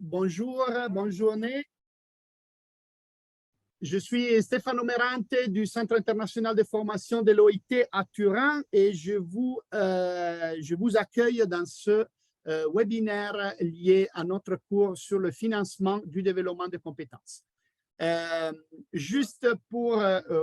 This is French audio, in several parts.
Bonjour, bonne journée. Je suis Stefano Merante du Centre international de formation de l'OIT à Turin et je vous accueille dans ce webinaire lié à notre cours sur le financement du développement de compétences. Juste pour que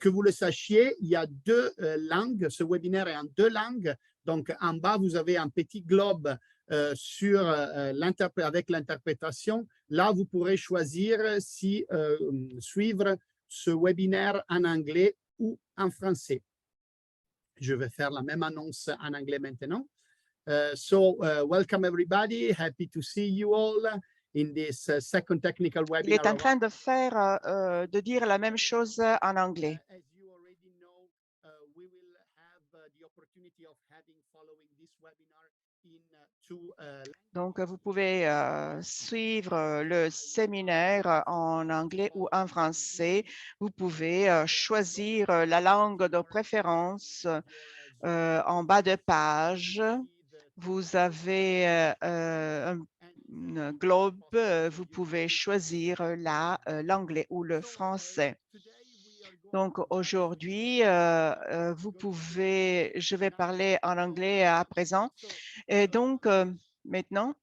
vous le sachiez, il y a deux langues. Ce webinaire est en deux langues. Donc, en bas, vous avez un petit globe avec l'interprétation. Là, vous pourrez choisir si suivre ce webinaire en anglais ou en français. Je vais faire la même annonce en anglais maintenant. Welcome everybody. Happy to see you all in this second technical webinar. Il est en train de dire la même chose en anglais. As you already know, we will have the opportunity of following this webinar in two Donc, vous pouvez suivre le séminaire en anglais ou en français. Vous pouvez choisir la langue de préférence en bas de page. Vous avez un globe. Vous pouvez choisir l'anglais ou le français. Donc, aujourd'hui, je vais parler en anglais à présent. Et donc, maintenant,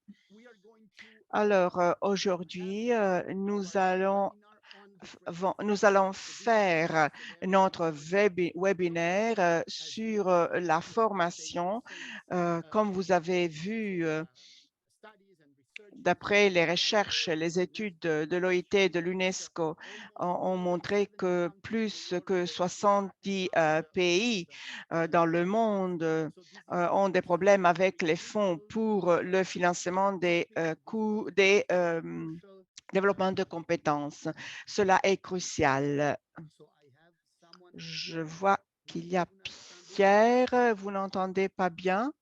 alors aujourd'hui, nous allons faire notre webinaire sur la formation. Comme vous avez vu, d'après les recherches, les études de l'OIT et de l'UNESCO ont montré que plus que 70 pays dans le monde ont des problèmes avec les fonds pour le financement des coûts des développements de compétences. Cela est crucial. Je vois qu'il y a Pierre. Vous n'entendez pas bien?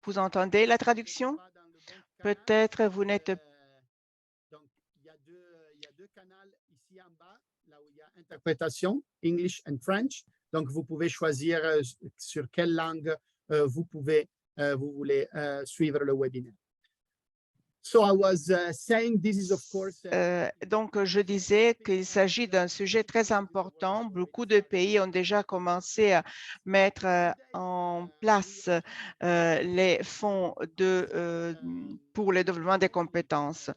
Vous entendez la traduction? Peut-être vous n'êtes. Donc, il y a deux canaux ici en bas, là où il y a interprétation, English and French. Donc, vous pouvez choisir sur quelle langue vous voulez suivre le webinaire. So I was saying this is of course. Donc, je disais qu'il s'agit d'un sujet très important. Beaucoup de pays ont déjà commencé à mettre en place les fonds pour le développement des compétences.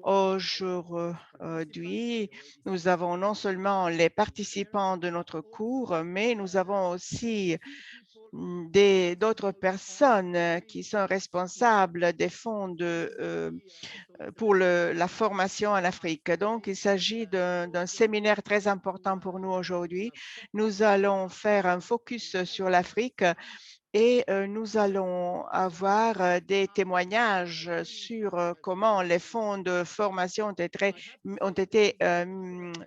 Aujourd'hui, nous avons non seulement les participants de notre cours, mais nous avons aussi d'autres personnes qui sont responsables des fonds pour la formation en Afrique. Donc, il s'agit d'un séminaire très important pour nous aujourd'hui. Nous allons faire un focus sur l'Afrique et nous allons avoir des témoignages sur comment les fonds de formation ont été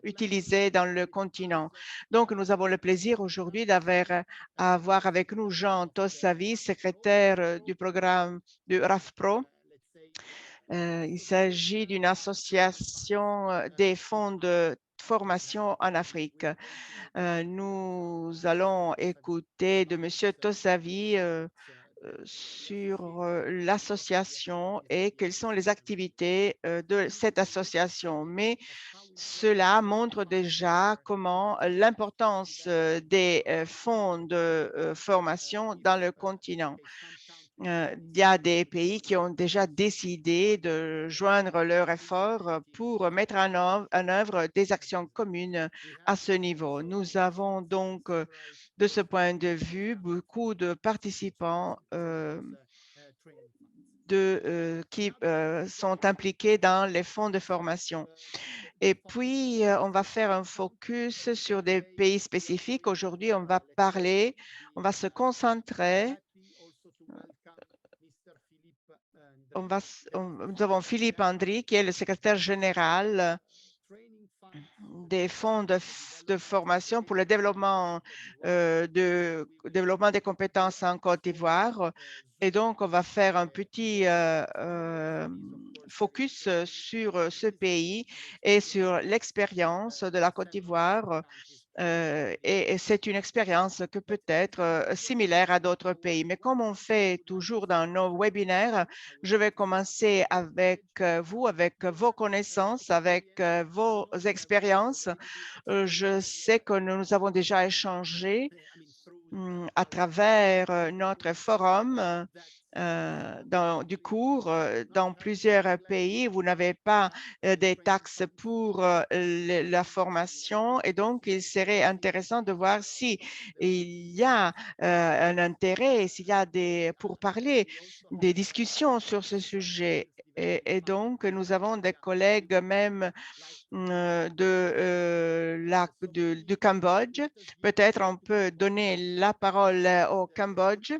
utilisés dans le continent. Donc, nous avons le plaisir aujourd'hui d'avoir avec nous Jean Tossavi, secrétaire du programme du RAFPRO. Il s'agit d'une association des fonds de formation en Afrique. Nous allons écouter de M. Tossavi sur l'association et quelles sont les activités de cette association. Mais cela montre déjà comment l'importance des fonds de formation dans le continent. Il y a des pays qui ont déjà décidé de joindre leurs efforts pour mettre en œuvre des actions communes à ce niveau. Nous avons donc, de ce point de vue, beaucoup de participants qui sont impliqués dans les fonds de formation. Et puis, on va faire un focus sur des pays spécifiques. Aujourd'hui, on va se concentrer. Nous avons Philippe Andry, qui est le secrétaire général des fonds de formation pour le développement des compétences en Côte d'Ivoire. Et donc, on va faire un petit focus sur ce pays et sur l'expérience de la Côte d'Ivoire Et c'est une expérience que peut être similaire à d'autres pays. Mais comme on fait toujours dans nos webinaires, je vais commencer avec vous, avec vos connaissances, avec vos expériences. Je sais que nous avons déjà échangé à travers notre forum du cours dans plusieurs pays. Vous n'avez pas des taxes pour la formation et donc il serait intéressant de voir si il y a un intérêt, s'il y a pour parler des discussions sur ce sujet. Et donc, nous avons des collègues même du Cambodge. Peut-être on peut donner la parole au Cambodge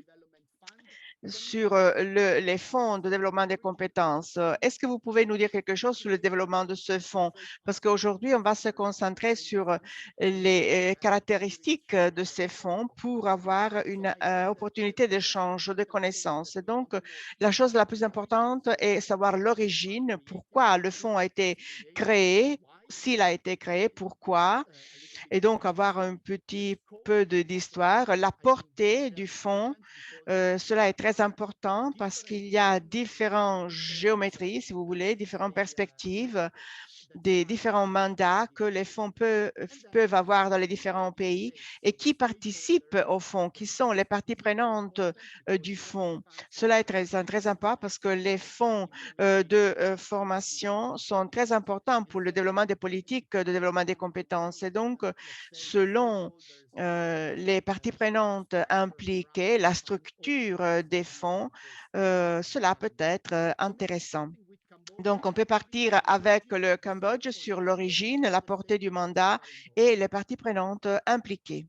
sur les fonds de développement des compétences. Est-ce que vous pouvez nous dire quelque chose sur le développement de ce fonds? Parce qu'aujourd'hui, on va se concentrer sur les caractéristiques de ces fonds pour avoir une opportunité d'échange de connaissances. Et donc, la chose la plus importante est savoir l'origine, pourquoi le fonds a été créé, s'il a été créé, pourquoi, et donc avoir un petit peu d'histoire. La portée du fonds, cela est très important parce qu'il y a différentes géométries, si vous voulez, différentes perspectives, des différents mandats que les fonds peuvent avoir dans les différents pays et qui participent au fonds, qui sont les parties prenantes du fonds. Cela est très important parce que les fonds de formation sont très importants pour le développement des politiques de développement des compétences. Et donc, selon les parties prenantes impliquées, la structure des fonds, cela peut être intéressant. Donc, on peut partir avec le Cambodge sur l'origine, la portée du mandat et les parties prenantes impliquées.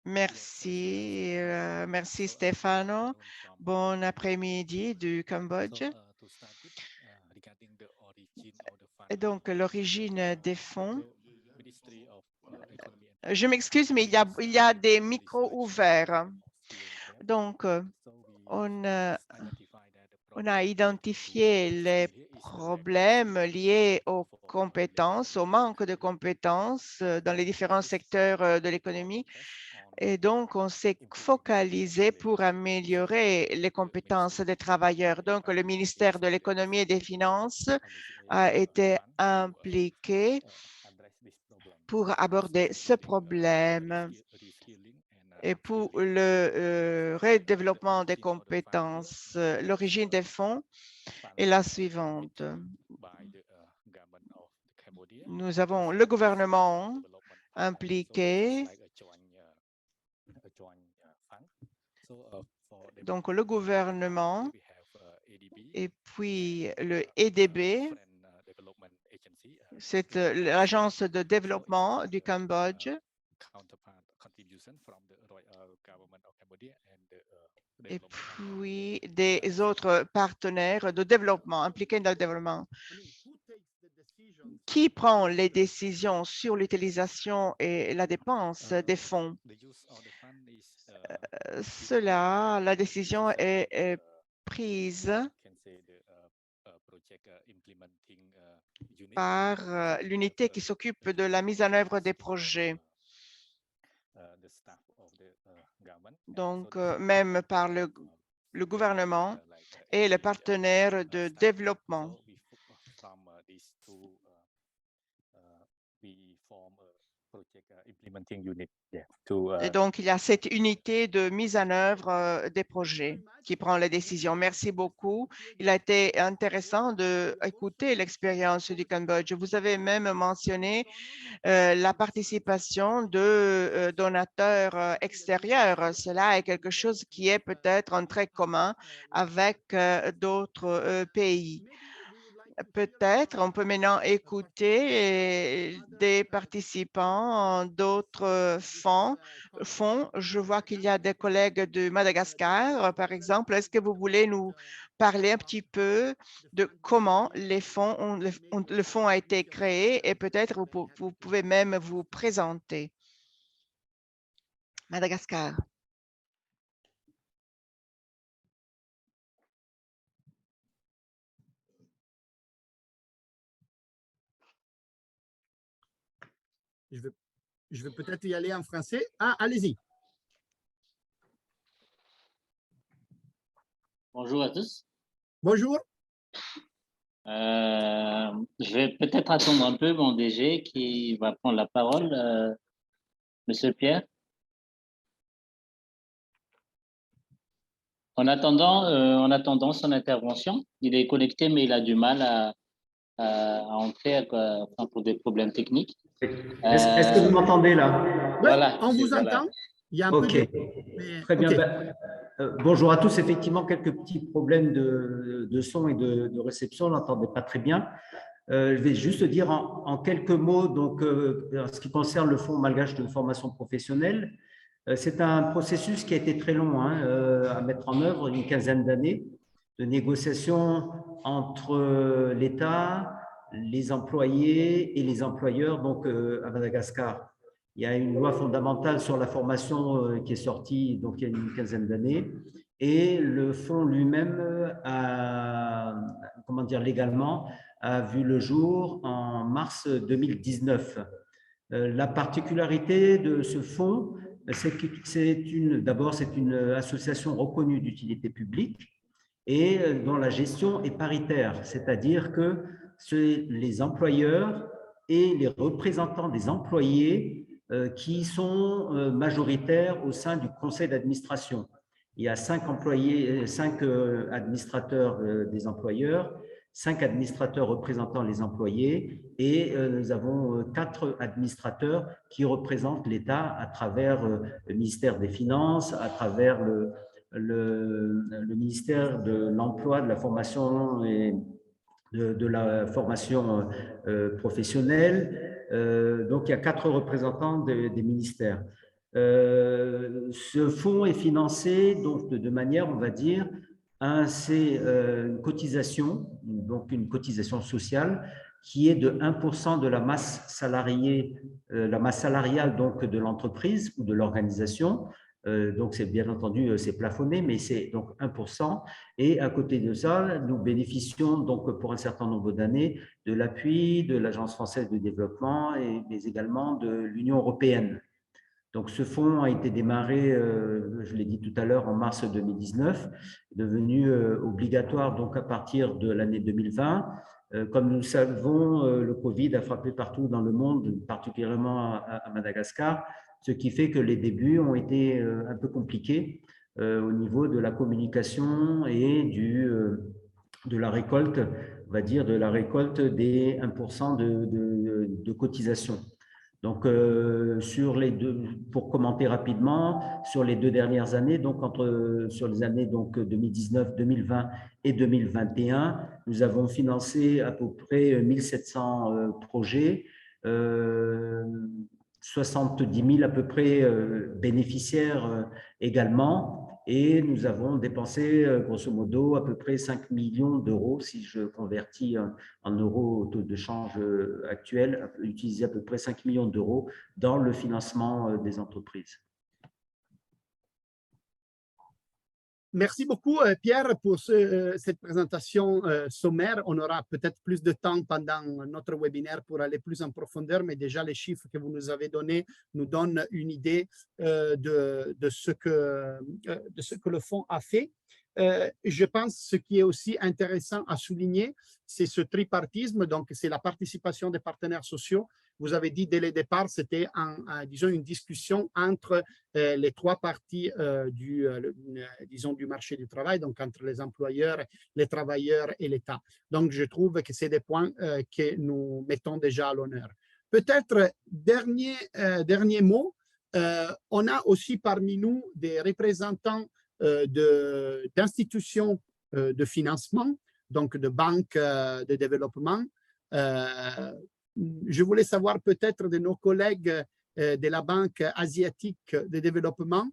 Merci, merci Stefano. Bon après-midi du Cambodge. Et donc, l'origine des fonds. Je m'excuse, mais il y a des micros ouverts. Donc, on a identifié les problèmes liés aux compétences, au manque de compétences dans les différents secteurs de l'économie. Et donc, on s'est focalisé pour améliorer les compétences des travailleurs. Donc, le ministère de l'Économie et des Finances a été impliqué pour aborder ce problème. Et pour le redéveloppement des compétences, l'origine des fonds est la suivante. Nous avons le gouvernement impliqué. Donc, le gouvernement et puis le EDB, c'est l'agence de développement du Cambodge. Et puis des autres partenaires de développement, impliqués dans le développement. Qui prend les décisions sur l'utilisation et la dépense des fonds? La décision est prise par l'unité qui s'occupe de la mise en œuvre des projets. Donc, même par le gouvernement et les partenaires de développement. Et donc, il y a cette unité de mise en œuvre des projets qui prend les décisions. Merci beaucoup. Il a été intéressant d'écouter l'expérience du Cambodge. Vous avez même mentionné la participation de donateurs extérieurs. Cela est quelque chose qui est peut-être un trait commun avec d'autres pays. Peut-être on peut maintenant écouter des participants d'autres fonds. Je vois qu'il y a des collègues de Madagascar, par exemple. Est-ce que vous voulez nous parler un petit peu de comment le fonds a été créé et peut-être vous pouvez même vous présenter. Madagascar. Je vais peut-être y aller en français. Ah, allez-y. Bonjour à tous. Bonjour. Je vais peut-être attendre un peu mon DG qui va prendre la parole. Monsieur Pierre. En attendant son intervention, il est connecté, mais il a du mal à entrer pour des problèmes techniques. Est-ce que vous m'entendez là? Voilà, on vous entend. Il y a un peu de... mais... Très bien. Okay. Bonjour à tous. Effectivement, quelques petits problèmes de son et de réception. On n'entendait pas très bien. Je vais juste dire en quelques mots, donc, en ce qui concerne le Fonds malgache de formation professionnelle, c'est un processus qui a été très long à mettre en œuvre, une quinzaine d'années de négociations entre l'État, les employés et les employeurs donc, à Madagascar. Il y a une loi fondamentale sur la formation qui est sortie donc, il y a une quinzaine d'années et le fonds lui-même a, comment dire, légalement, a vu le jour en mars 2019. La particularité de ce fonds, c'est que d'abord, c'est une association reconnue d'utilité publique et dont la gestion est paritaire, c'est-à-dire que les employeurs et les représentants des employés qui sont majoritaires au sein du conseil d'administration. Il y a 5 administrateurs des employeurs, 5 administrateurs représentant les employés et nous avons 4 administrateurs qui représentent l'État à travers le ministère des Finances, à travers le ministère de l'Emploi, de la formation et de la formation professionnelle. Donc, il y a 4 représentants des ministères. Ce fonds est financé donc, de manière, on va dire, c'est une cotisation, donc une cotisation sociale qui est de 1% de la masse salariée, la masse salariale donc de l'entreprise ou de l'organisation. Donc, c'est bien entendu, c'est plafonné, mais c'est donc 1%. Et à côté de ça, nous bénéficions donc pour un certain nombre d'années de l'appui de l'Agence française de développement mais également de l'Union européenne. Donc, ce fonds a été démarré, je l'ai dit tout à l'heure, en mars 2019, devenu obligatoire donc à partir de l'année 2020. Comme nous le savons, le Covid a frappé partout dans le monde, particulièrement à Madagascar, ce qui fait que les débuts ont été un peu compliqués au niveau de la communication et de la récolte, on va dire, de la récolte des 1% de cotisation. Donc, pour commenter rapidement, sur les 2 dernières années, donc sur les années donc 2019, 2020 et 2021, nous avons financé à peu près 1700 projets, 70 000 à peu près bénéficiaires également. Et nous avons dépensé, grosso modo, à peu près 5 millions d'euros, si je convertis en euros au taux de change actuel, utiliser à peu près 5 millions d'euros dans le financement des entreprises. Merci beaucoup, Pierre, pour cette présentation sommaire. On aura peut-être plus de temps pendant notre webinaire pour aller plus en profondeur, mais déjà les chiffres que vous nous avez donnés nous donnent une idée de ce que le fonds a fait. Je pense que ce qui est aussi intéressant à souligner, c'est ce tripartisme, donc c'est la participation des partenaires sociaux. Vous avez dit dès le départ, c'était disons une discussion entre les 3 parties disons du marché du travail, donc entre les employeurs, les travailleurs et l'État. Donc, je trouve que c'est des points que nous mettons déjà à l'honneur. Peut-être dernier mot, on a aussi parmi nous des représentants d'institutions de financement, donc de banques de développement. Je voulais savoir peut-être de nos collègues de la Banque asiatique de développement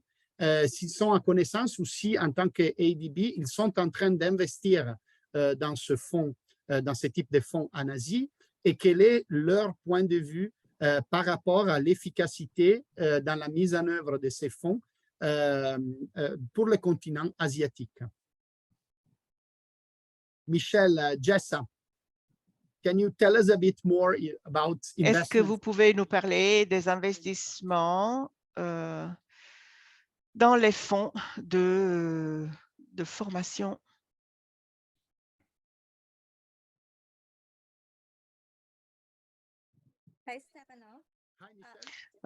s'ils sont en connaissance ou si, en tant qu'ADB, ils sont en train d'investir dans ce fonds, dans ce type de fonds en Asie, et quel est leur point de vue par rapport à l'efficacité dans la mise en œuvre de ces fonds pour le continent asiatique. Michel Jessa. Can you tell us a bit more about Est-ce que vous investments? pouvez nous parler des investissements dans les fonds de formation? Hi, Michel.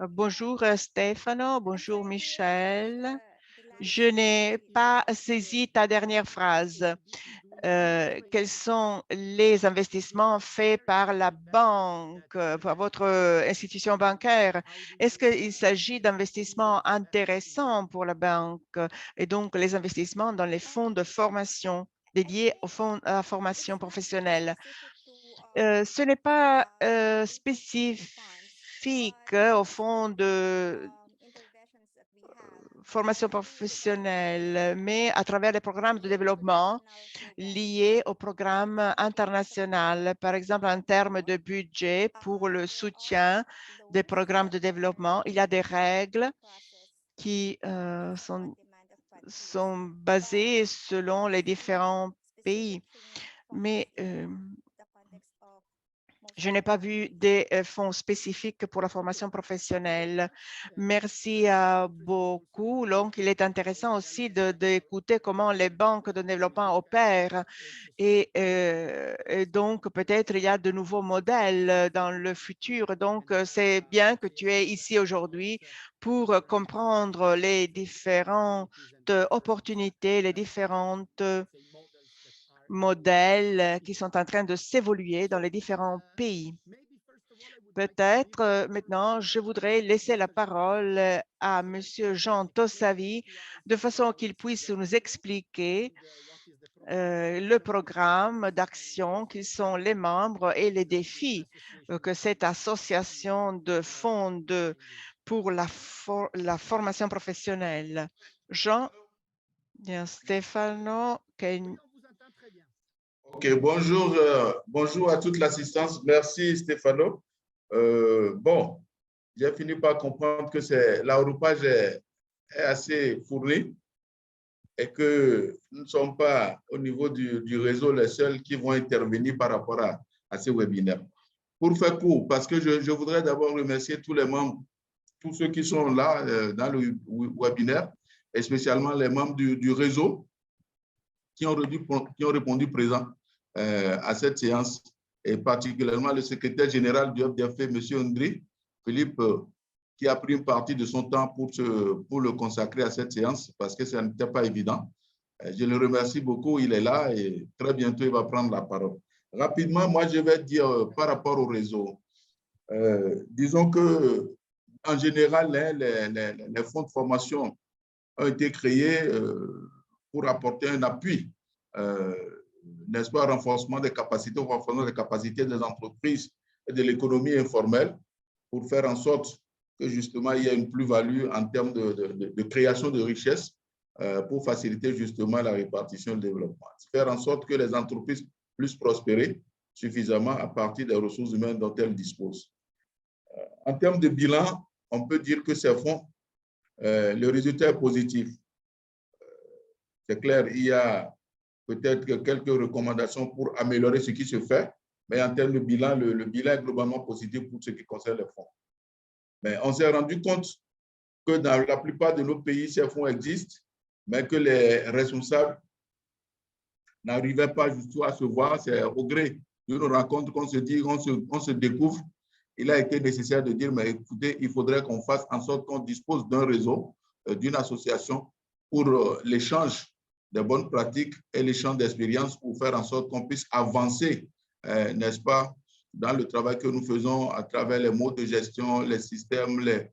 Bonjour Stefano, bonjour Michel. Je n'ai pas saisi ta dernière phrase. Quels sont les investissements faits par la banque, par votre institution bancaire? Est-ce qu'il s'agit d'investissements intéressants pour la banque et donc les investissements dans les fonds de formation dédiés au fonds à la formation professionnelle? Ce n'est pas spécifique au fonds de formation professionnelle, mais à travers les programmes de développement liés au programme international, par exemple en termes de budget pour le soutien des programmes de développement. Il y a des règles qui sont basées selon les différents pays, mais je n'ai pas vu des fonds spécifiques pour la formation professionnelle. Merci beaucoup. Donc, il est intéressant aussi d'écouter comment les banques de développement opèrent et donc peut-être il y a de nouveaux modèles dans le futur. Donc, c'est bien que tu es ici aujourd'hui pour comprendre les différentes opportunités, les différentes modèles qui sont en train de s'évoluer dans les différents pays. Peut-être maintenant, je voudrais laisser la parole à M. Jean Tossavi de façon qu'il puisse nous expliquer le programme d'action, qui sont les membres et les défis que cette association de fonds pour la formation professionnelle. Jean, bien, Stefano, OK, bonjour, bonjour à toute l'assistance. Merci Stéphano. Bon, j'ai fini par comprendre que l'agrupage est assez fourni et que nous ne sommes pas au niveau du réseau les seuls qui vont intervenir par rapport à ces webinaires. Pour faire court, parce que je voudrais d'abord remercier tous les membres, tous ceux qui sont là dans le webinaire, et spécialement les membres du réseau qui ont répondu présent à cette séance, et particulièrement le secrétaire général du FDF, M. André Philippe, qui a pris une partie de son temps pour le consacrer à cette séance, parce que ça n'était pas évident. Je le remercie beaucoup, il est là et très bientôt, il va prendre la parole. Rapidement, moi, je vais dire par rapport au réseau. Disons que, en général, les fonds de formation ont été créés pour apporter un appui, n'est-ce pas, renforcement des capacités des entreprises et de l'économie informelle pour faire en sorte que justement il y ait une plus-value en termes de création de richesses pour faciliter justement la répartition et le développement. Faire en sorte que les entreprises puissent prospérer suffisamment à partir des ressources humaines dont elles disposent. En termes de bilan, on peut dire que ces fonds, le résultat est positif. C'est clair, il y a peut-être quelques recommandations pour améliorer ce qui se fait, mais en termes de bilan, le bilan est globalement positif pour ce qui concerne les fonds. Mais on s'est rendu compte que dans la plupart de nos pays, ces fonds existent, mais que les responsables n'arrivaient pas justement à se voir. C'est au gré d'une rencontre qu'on se dit, on se découvre. Il a été nécessaire de dire, mais écoutez, il faudrait qu'on fasse en sorte qu'on dispose d'un réseau, d'une association pour l'échange des bonnes pratiques et l'échange d'expériences pour faire en sorte qu'on puisse avancer, n'est-ce pas, dans le travail que nous faisons à travers les modes de gestion, les systèmes, les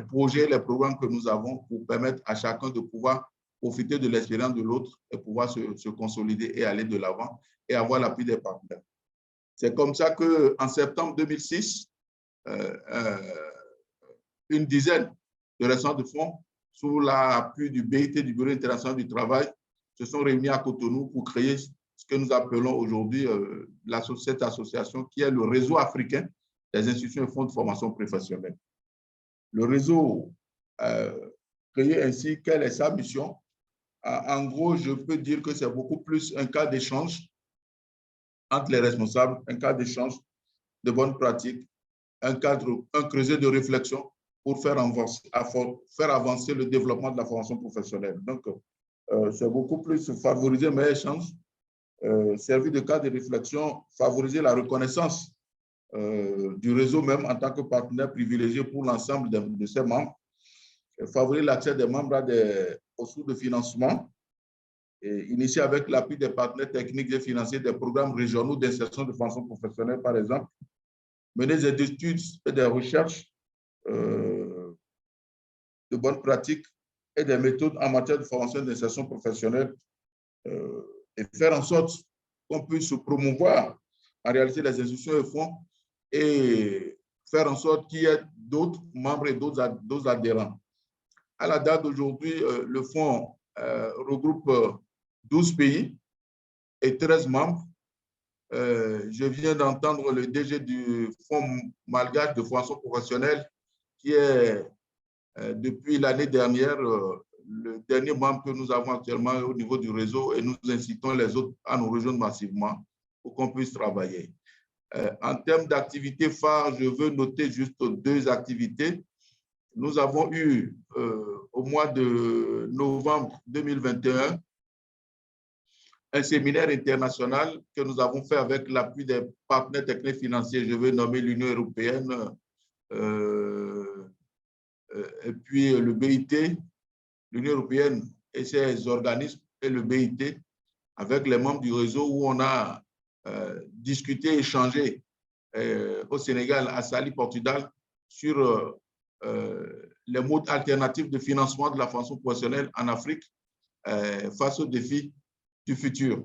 projets, les programmes que nous avons pour permettre à chacun de pouvoir profiter de l'expérience de l'autre et pouvoir se consolider et aller de l'avant et avoir l'appui des partenaires. C'est comme ça qu'en septembre 2006, une dizaine de responsables de fonds, sous l'appui du BIT, du Bureau international du travail, se sont réunis à Cotonou pour créer ce que nous appelons aujourd'hui cette association qui est le réseau africain des institutions et fonds de formation professionnelle. Le réseau créé ainsi, quelle est sa mission? En gros, je peux dire que c'est beaucoup plus un cas d'échange entre les responsables, un cadre d'échange de bonnes pratiques, un creuset de réflexion pour faire avancer le développement de la formation professionnelle. Donc, c'est beaucoup plus favoriser mes échanges, servir de cadre de réflexion, favoriser la reconnaissance du réseau même en tant que partenaire privilégié pour l'ensemble de ses membres, favoriser l'accès des membres aux sources de financement, et initier avec l'appui des partenaires techniques et financiers des programmes régionaux d'insertion de formation professionnelle, par exemple, mener des études et des recherches de bonnes pratiques et des méthodes en matière de formation d'insertion professionnelle et faire en sorte qu'on puisse promouvoir en réalité les institutions et fonds et faire en sorte qu'il y ait d'autres membres et d'autres adhérents. À la date d'aujourd'hui, le fonds regroupe 12 pays et 13 membres. Je viens d'entendre le DG du Fonds malgache de formation professionnelle qui est, depuis l'année dernière, le dernier membre que nous avons actuellement au niveau du réseau et nous incitons les autres à nous rejoindre massivement pour qu'on puisse travailler. En termes d'activités phares, je veux noter juste 2 activités. Nous avons eu au mois de novembre 2021 un séminaire international que nous avons fait avec l'appui des partenaires techniques financiers. Je veux nommer l'Union européenne et puis le BIT, l'Union européenne et ses organismes et le BIT avec les membres du réseau où on a discuté, échangé au Sénégal, à Saly, Portugal, sur les modes alternatifs de financement de la formation professionnelle en Afrique face aux défis du futur.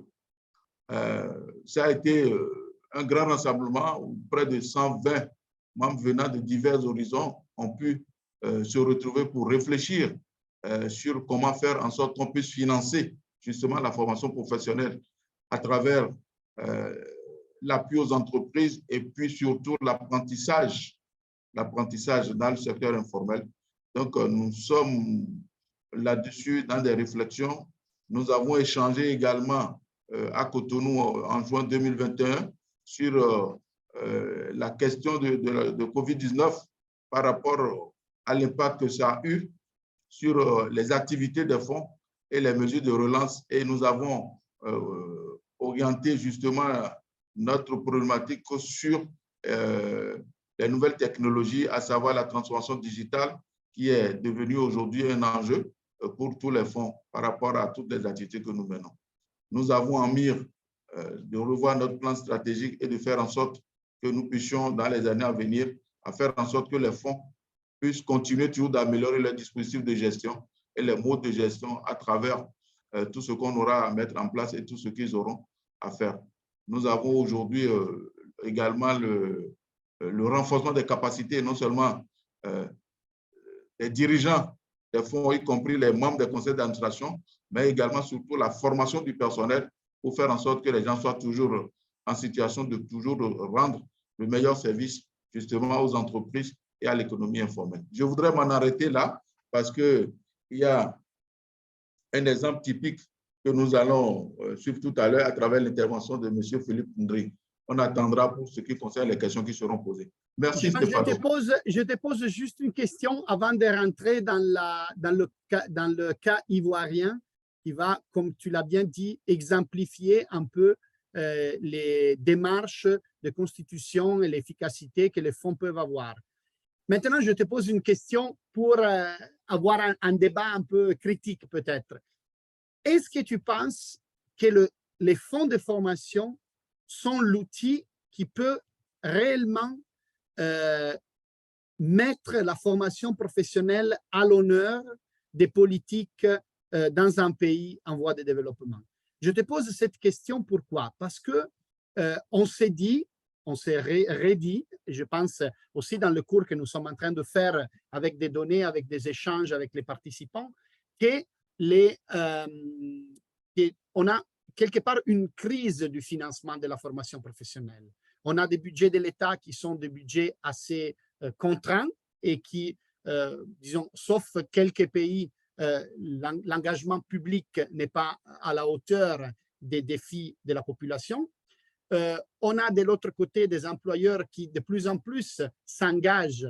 Ça a été un grand rassemblement où près de 120 membres venant de divers horizons ont pu se retrouver pour réfléchir sur comment faire en sorte qu'on puisse financer justement la formation professionnelle à travers l'appui aux entreprises et puis surtout l'apprentissage dans le secteur informel. Donc, nous sommes là-dessus dans des réflexions. Nous avons échangé également à Cotonou en juin 2021 sur la question de COVID-19 par rapport à l'impact que ça a eu sur les activités des fonds et les mesures de relance. Et nous avons orienté justement notre problématique sur les nouvelles technologies, à savoir la transformation digitale qui est devenue aujourd'hui un enjeu pour tous les fonds par rapport à toutes les activités que nous menons. Nous avons en mire de revoir notre plan stratégique et de faire en sorte que nous puissions, dans les années à venir, à faire en sorte que les fonds puissent continuer toujours d'améliorer leurs dispositifs de gestion et les modes de gestion à travers tout ce qu'on aura à mettre en place et tout ce qu'ils auront à faire. Nous avons aujourd'hui également le renforcement des capacités, non seulement des dirigeants des fonds, y compris les membres des conseils d'administration, mais également surtout la formation du personnel pour faire en sorte que les gens soient toujours en situation de toujours rendre le meilleur service justement aux entreprises et à l'économie informelle. Je voudrais m'en arrêter là parce qu'il y a un exemple typique que nous allons suivre tout à l'heure à travers l'intervention de M. Philippe Ndri. On attendra pour ce qui concerne les questions qui seront posées. Merci Stéphane. Je te pose juste une question avant de rentrer dans le cas ivoirien qui va, comme tu l'as bien dit, exemplifier un peu les démarches de constitution et l'efficacité que les fonds peuvent avoir. Maintenant, je te pose une question pour avoir un débat un peu critique peut-être. Est-ce que tu penses que les fonds de formation sont l'outil qui peut réellement mettre la formation professionnelle à l'honneur des politiques dans un pays en voie de développement? Je te pose cette question, pourquoi? Parce que on s'est dit, on s'est redit, et je pense aussi dans le cours que nous sommes en train de faire avec des données, avec des échanges avec les participants, que on a quelque part une crise du financement de la formation professionnelle. On a des budgets de l'État qui sont des budgets assez contraints et qui, disons, sauf quelques pays, l'engagement public n'est pas à la hauteur des défis de la population. on a de l'autre côté des employeurs qui de plus en plus s'engagent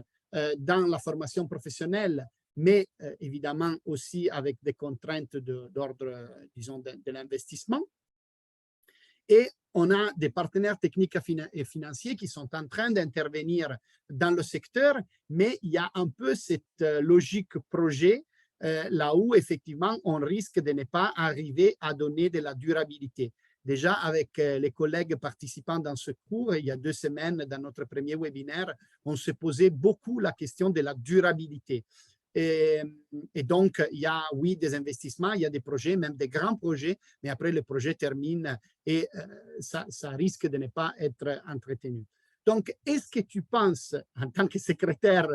dans la formation professionnelle, mais évidemment aussi avec des contraintes d'ordre, disons, de l'investissement. Et on a des partenaires techniques et financiers qui sont en train d'intervenir dans le secteur, mais il y a un peu cette logique projet là où effectivement on risque de ne pas arriver à donner de la durabilité. Déjà avec les collègues participants dans ce cours, il y a 2 semaines, dans notre premier webinaire, on se posait beaucoup la question de la durabilité. Et donc, il y a, oui, des investissements, il y a des projets, même des grands projets, mais après, le projet termine et ça risque de ne pas être entretenu. Donc, est-ce que tu penses, en tant que secrétaire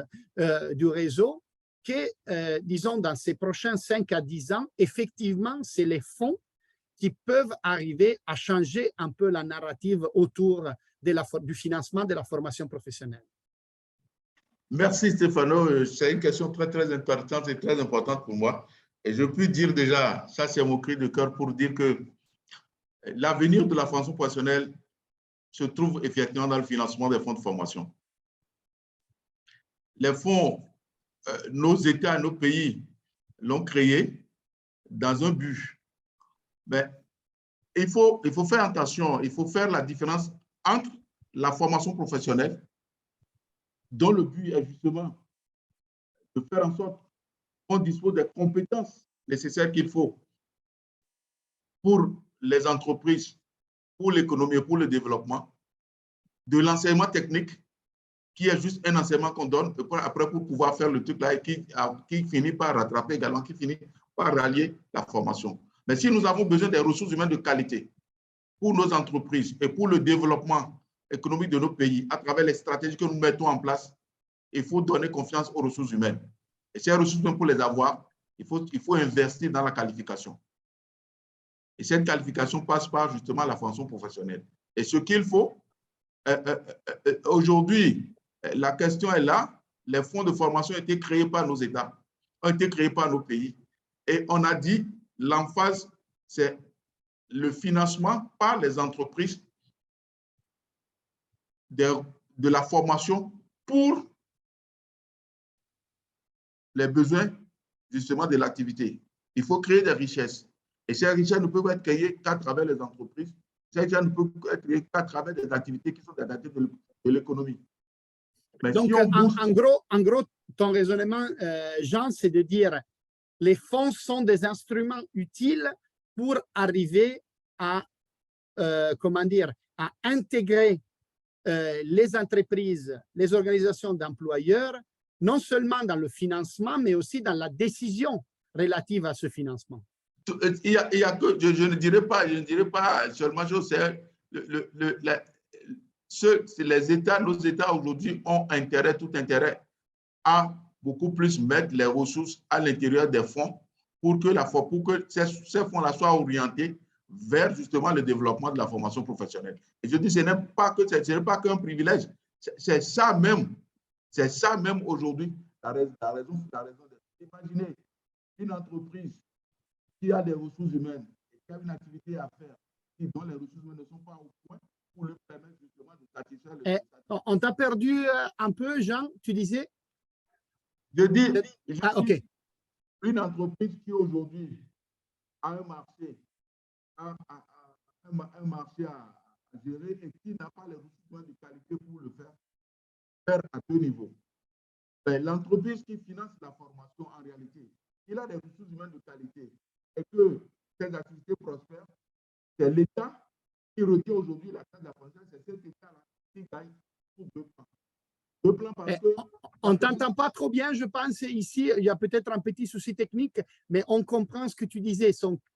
du réseau, que, disons, dans ces prochains 5 à 10 ans, effectivement, c'est les fonds qui peuvent arriver à changer un peu la narrative autour du financement de la formation professionnelle? Merci Stéphano, c'est une question très, très intéressante et très importante pour moi. Et je peux dire déjà, ça c'est mon cri de cœur pour dire que l'avenir de la formation professionnelle se trouve effectivement dans le financement des fonds de formation. Les fonds, nos États, nos pays l'ont créé dans un but. Mais il faut faire attention, il faut faire la différence entre la formation professionnelle, dont le but est justement de faire en sorte qu'on dispose des compétences nécessaires qu'il faut pour les entreprises, pour l'économie et pour le développement, de l'enseignement technique, qui est juste un enseignement qu'on donne après pour pouvoir faire le truc là et qui finit par rattraper également, qui finit par rallier la formation. Mais si nous avons besoin des ressources humaines de qualité pour nos entreprises et pour le développement économique de nos pays, à travers les stratégies que nous mettons en place, il faut donner confiance aux ressources humaines. Et ces ressources humaines, pour les avoir, il faut investir dans la qualification. Et cette qualification passe par justement la formation professionnelle. Et ce qu'il faut, aujourd'hui, la question est là, les fonds de formation ont été créés par nos États, ont été créés par nos pays. Et on a dit, l'emphase, c'est le financement par les entreprises de la formation pour les besoins justement de l'activité. Il faut créer des richesses. Et ces richesses ne peuvent être créées qu'à travers les entreprises. Ces richesses ne peuvent être créées qu'à travers des activités qui sont des activités de l'économie. Donc, si en gros, ton raisonnement, Jean, c'est de dire les fonds sont des instruments utiles pour arriver à, comment dire, à intégrer les entreprises, les organisations d'employeurs, non seulement dans le financement, mais aussi dans la décision relative à ce financement. Il y a que, je ne dirais pas seulement les États, nos États aujourd'hui ont tout intérêt à beaucoup plus mettre les ressources à l'intérieur des fonds pour que ces fonds-là soient orientés vers justement le développement de la formation professionnelle. Et je dis, ce n'est pas qu'un privilège, c'est ça même aujourd'hui la raison d'être. Imaginez une entreprise qui a des ressources humaines et qui a une activité à faire, dont les ressources humaines ne sont pas au point pour lui permettre justement de satisfaire les... On t'a perdu un peu, Jean, tu disais? Je dis, OK. Une entreprise qui aujourd'hui a un marché, un marché à gérer et qui n'a pas les ressources humaines de qualité pour le faire à 2 niveaux. L'entreprise qui finance la formation, en réalité, il a des ressources humaines de qualité et que ces activités prospèrent, c'est l'État qui retient aujourd'hui la taxe de la formation, c'est cet État-là qui gagne pour 2 plans. 2 plans parce que... On ne t'entend pas trop bien, je pense. Ici, il y a peut-être un petit souci technique, mais on comprend ce que tu disais.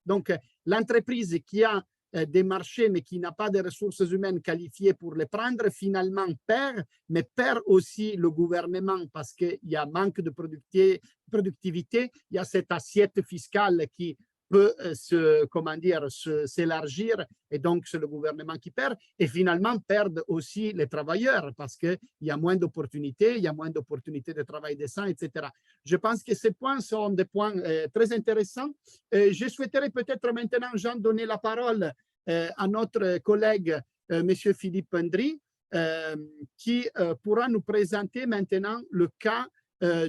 Donc, l'entreprise qui a des marchés, mais qui n'a pas de ressources humaines qualifiées pour les prendre, finalement perd, mais perd aussi le gouvernement parce qu'il y a manque de productivité. Il y a cette assiette fiscale qui peut s'élargir et donc c'est le gouvernement qui perd et finalement perdent aussi les travailleurs parce qu'il y a moins d'opportunités, il y a moins d'opportunités de travail décent, etc. Je pense que ces points sont des points très intéressants. Je souhaiterais peut-être maintenant, Jean, donner la parole à notre collègue Monsieur Philippe Ndri, qui pourra nous présenter maintenant le cas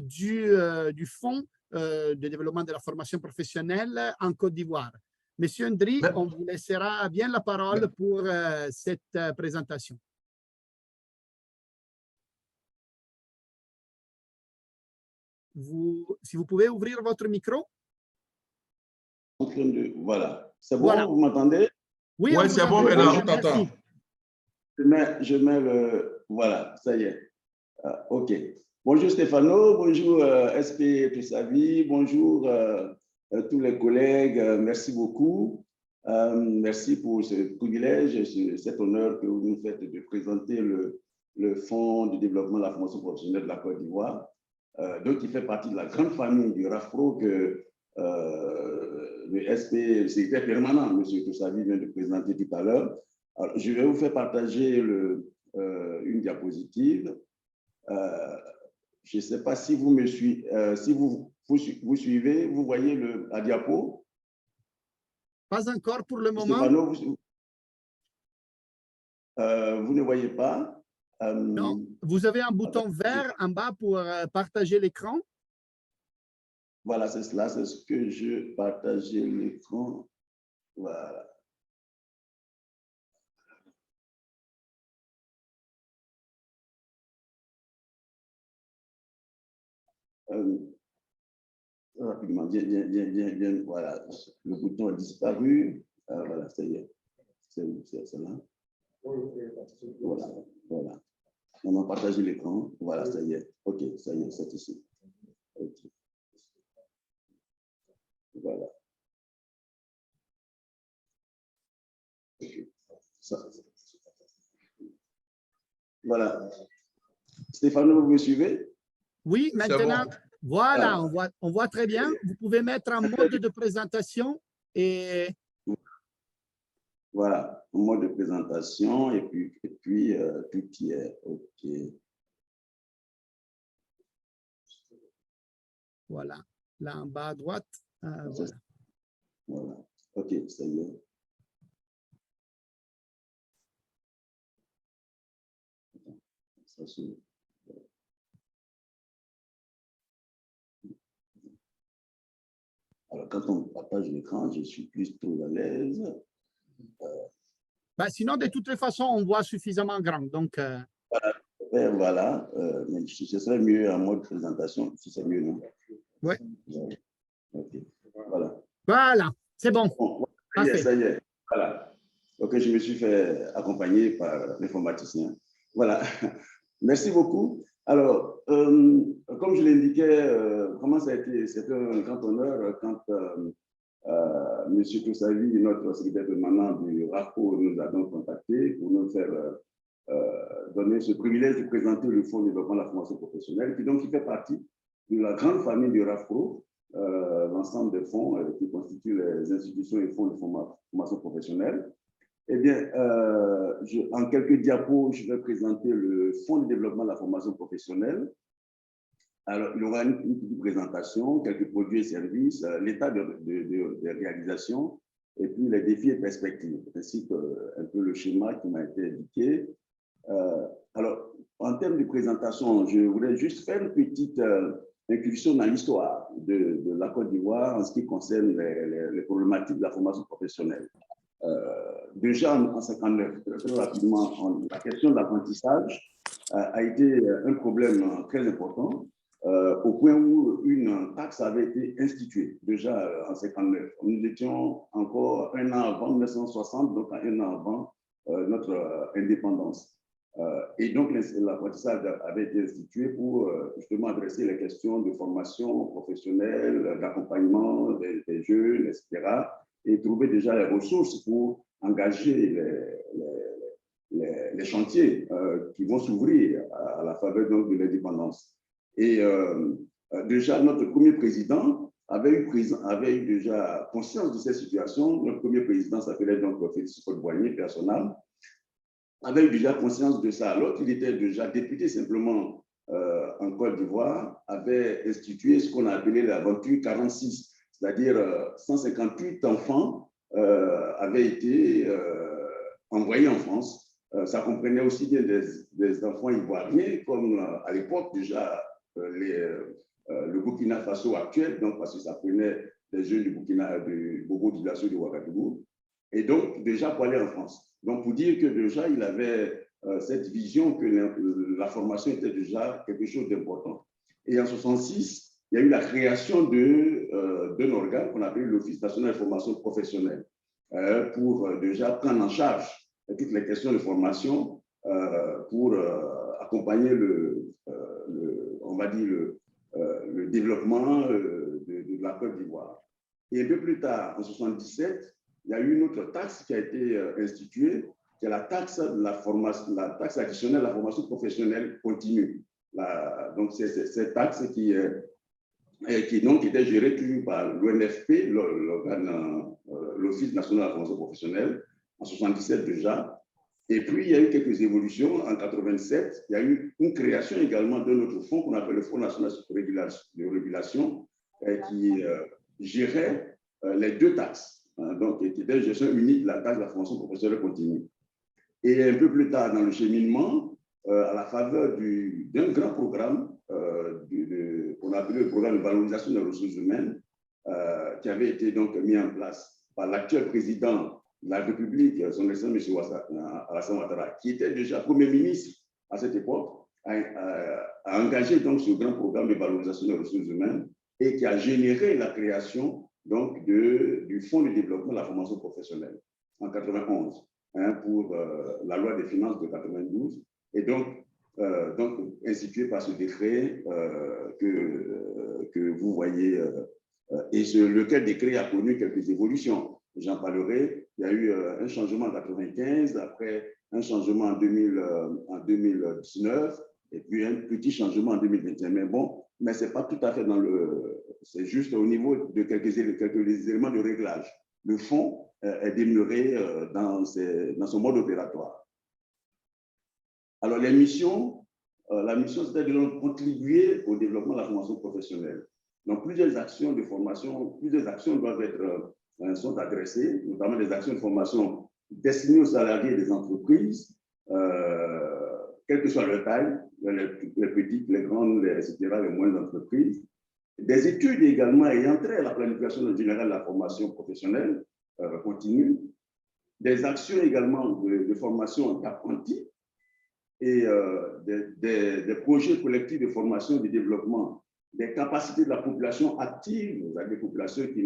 du Fonds de développement de la formation professionnelle en Côte d'Ivoire. Monsieur Ndri, on vous laissera bien la parole pour cette présentation. Si vous pouvez ouvrir votre micro. Voilà. C'est bon, voilà. Vous m'entendez? Oui, ouais, c'est bon, maintenant, on t'entend. Je mets le... Voilà, ça y est. OK. Bonjour Stéphano, bonjour SP Toussavi, bonjour tous les collègues, merci beaucoup. Merci pour ce privilège, cet honneur que vous nous faites de présenter le Fonds de développement de la formation professionnelle de la Côte d'Ivoire, donc qui fait partie de la grande famille du RAFPRO que le SP, le secrétaire permanent, M. Toussavi, vient de présenter tout à l'heure. Je vais vous faire partager une diapositive. Je ne sais pas si vous me suivez, si vous suivez, vous voyez la diapo? Pas encore pour le moment. Stéphano, vous ne voyez pas? Non, vous avez un bouton vert en bas pour partager l'écran. Voilà, c'est cela, c'est ce que je partageais l'écran. Voilà. Rapidement, bien, voilà, le bouton a disparu. Voilà, ça y est, c'est là. Voilà. On a partagé l'écran. Voilà, ça y est. OK, ça y est, c'est ici. Okay. Voilà. Okay. Voilà. Stéphano, vous me suivez? Oui, maintenant, bon. Voilà, on voit très bien. Vous pouvez mettre en mode de présentation et... Voilà, en mode de présentation et puis tout qui est OK. Voilà, là en bas à droite. Voilà. Voilà, OK, ça y est. Ça se... Alors, quand on partage l'écran, je suis plus trop à l'aise. Sinon, de toutes les façons, on voit suffisamment grand. Donc, voilà. Mais ce serait mieux en mode présentation, si c'est mieux, non? Oui. OK. Voilà. Voilà, c'est bon. Ça y est. Voilà. OK, je me suis fait accompagner par l'informaticien. Voilà. Merci beaucoup. Alors, comme je l'indiquais, vraiment, c'était un grand honneur quand M. Toussavi, notre secrétaire permanent du RAFPRO, nous a donc contacté pour nous faire donner ce privilège de présenter le Fonds de développement de la formation professionnelle, qui fait partie de la grande famille du RAFPRO, l'ensemble des fonds qui constituent les institutions et fonds de formation professionnelle. Eh bien, en quelques diapos, je vais présenter le Fonds de développement de la formation professionnelle. Alors, il y aura une petite présentation, quelques produits et services, l'état de réalisation, et puis les défis et perspectives, ainsi qu'un peu le schéma qui m'a été indiqué. Alors, en termes de présentation, je voulais juste faire une petite incursion dans l'histoire de la Côte d'Ivoire en ce qui concerne les problématiques de la formation professionnelle. Déjà en 1959, très rapidement, la question de l'apprentissage a été un problème très important, au point où une taxe avait été instituée déjà en 1959. Nous étions encore un an avant 1960, donc un an avant notre indépendance. Et donc l'apprentissage avait été institué pour justement adresser les questions de formation professionnelle, d'accompagnement des jeunes, etc., et trouver déjà les ressources pour engager les chantiers qui vont s'ouvrir à la faveur donc, de l'indépendance. Et déjà, notre premier président avait eu déjà conscience de cette situation. Notre premier président s'appelait donc Félix Houphouët-Boigny, personnel, avait eu déjà conscience de ça. Alors qu'il était déjà député simplement en Côte d'Ivoire, avait institué ce qu'on a appelé l'aventure 46, c'est-à-dire 158 enfants avaient été envoyés en France ça comprenait aussi bien des enfants ivoiriens, comme à l'époque déjà le Burkina Faso actuel, donc parce que ça prenait des jeunes du Burkina, du Bobo, du Lasso, de Ouagadougou, et donc déjà pour aller en France. Donc pour dire que déjà il avait cette vision que la formation était déjà quelque chose d'important. Et en 1966, il y a eu la création d'un organe qu'on appelle l'Office national de formation professionnelle pour déjà prendre en charge toutes les questions de formation pour accompagner on va dire le développement de la Côte d'Ivoire. Et un peu plus tard, en 1977, il y a eu une autre taxe qui a été instituée, qui est la taxe additionnelle à la formation professionnelle continue. Donc, c'est cette taxe qui donc était gérée toujours par l'ONFP, l'Office national de la formation professionnelle, en 1977 déjà. Et puis, il y a eu quelques évolutions. En 1987, il y a eu une création également d'un autre fonds qu'on appelle le Fonds national de régulation, qui gérait les deux taxes. Donc, qui était une gestion unique de la taxe de la formation professionnelle continue. Et un peu plus tard, dans le cheminement, à la faveur d'un grand programme qu'on appelait le programme de valorisation des ressources humaines, qui avait été donc mis en place par l'actuel président de la République, son excellence M. Alassane Ouattara, qui était déjà Premier ministre à cette époque, a engagé donc ce grand programme de valorisation des ressources humaines et qui a généré la création donc du Fonds de développement de la formation professionnelle en 1991 pour la loi des finances de 1992 et donc institué par ce décret que vous voyez et lequel décret a connu quelques évolutions. J'en parlerai. Il y a eu un changement en 1995, après un changement en 2019, et puis un petit changement en 2021. Mais bon, mais ce n'est pas tout à fait c'est juste au niveau de quelques éléments de réglage. Le fonds est demeuré dans son mode opératoire. Alors, la mission, c'était de contribuer au développement de la formation professionnelle. Donc, plusieurs actions de formation, plusieurs actions sont adressées, notamment des actions de formation destinées aux salariés des entreprises, quelle que soit leur taille, les petites, les grandes, etc., les moyennes entreprises. Des études également ayant trait à la planification générale de la formation professionnelle continue. Des actions également de formation d'apprentis et des projets collectifs de formation et de développement des capacités de la population active, des populations qui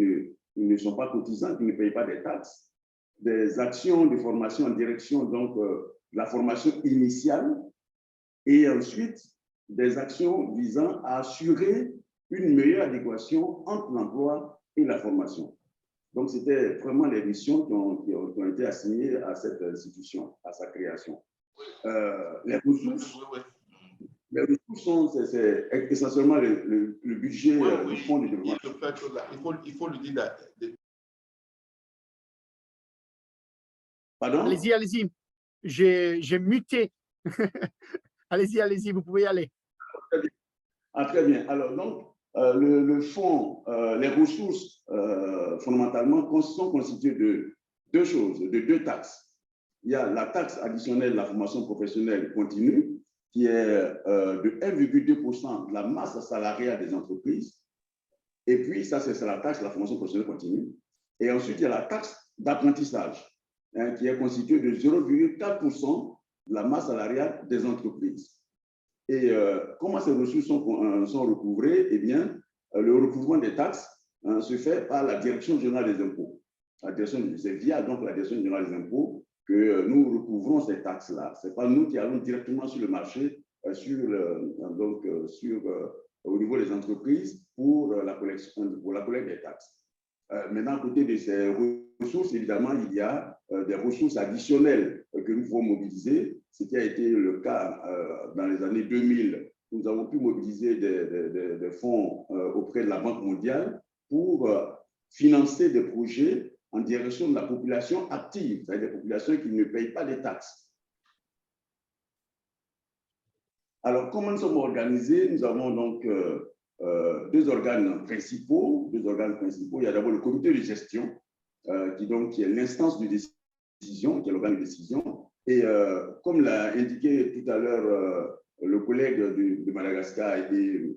ne sont pas cotisantes, qui ne payent pas des taxes, des actions de formation en direction donc, de la formation initiale et ensuite des actions visant à assurer une meilleure adéquation entre l'emploi et la formation. Donc, c'était vraiment les missions qui ont été assignées à cette institution, à sa création. Les ressources, c'est essentiellement le budget du fonds de développement. Il faut le dire. Pardon? Allez-y, allez-y. J'ai muté. Allez-y, vous pouvez y aller. Très bien. Alors, donc, le fonds, les ressources, fondamentalement, sont constituées de deux taxes. Il y a la taxe additionnelle de la formation professionnelle continue, qui est de 1,2% de la masse salariale des entreprises. Et puis, ça, c'est la taxe de la formation professionnelle continue. Et ensuite, il y a la taxe d'apprentissage, qui est constituée de 0,4% de la masse salariale des entreprises. Et comment ces ressources sont recouvrées? Eh bien, le recouvrement des taxes se fait par la Direction générale des impôts. C'est via donc la Direction générale des impôts que nous recouvrons ces taxes-là. Ce n'est pas nous qui allons directement sur le marché, au niveau des entreprises pour la collecte des taxes. Maintenant, à côté de ces ressources, évidemment, il y a des ressources additionnelles que nous pouvons mobiliser, ce qui a été le cas dans les années 2000. Nous avons pu mobiliser des fonds auprès de la Banque mondiale pour financer des projets en direction de la population active, c'est-à-dire des populations qui ne payent pas les taxes. Alors, comment nous sommes organisés? Nous avons donc deux organes principaux. Il y a d'abord le comité de gestion, qui est l'instance de décision, qui est l'organe de décision. Et comme l'a indiqué tout à l'heure le collègue de Madagascar et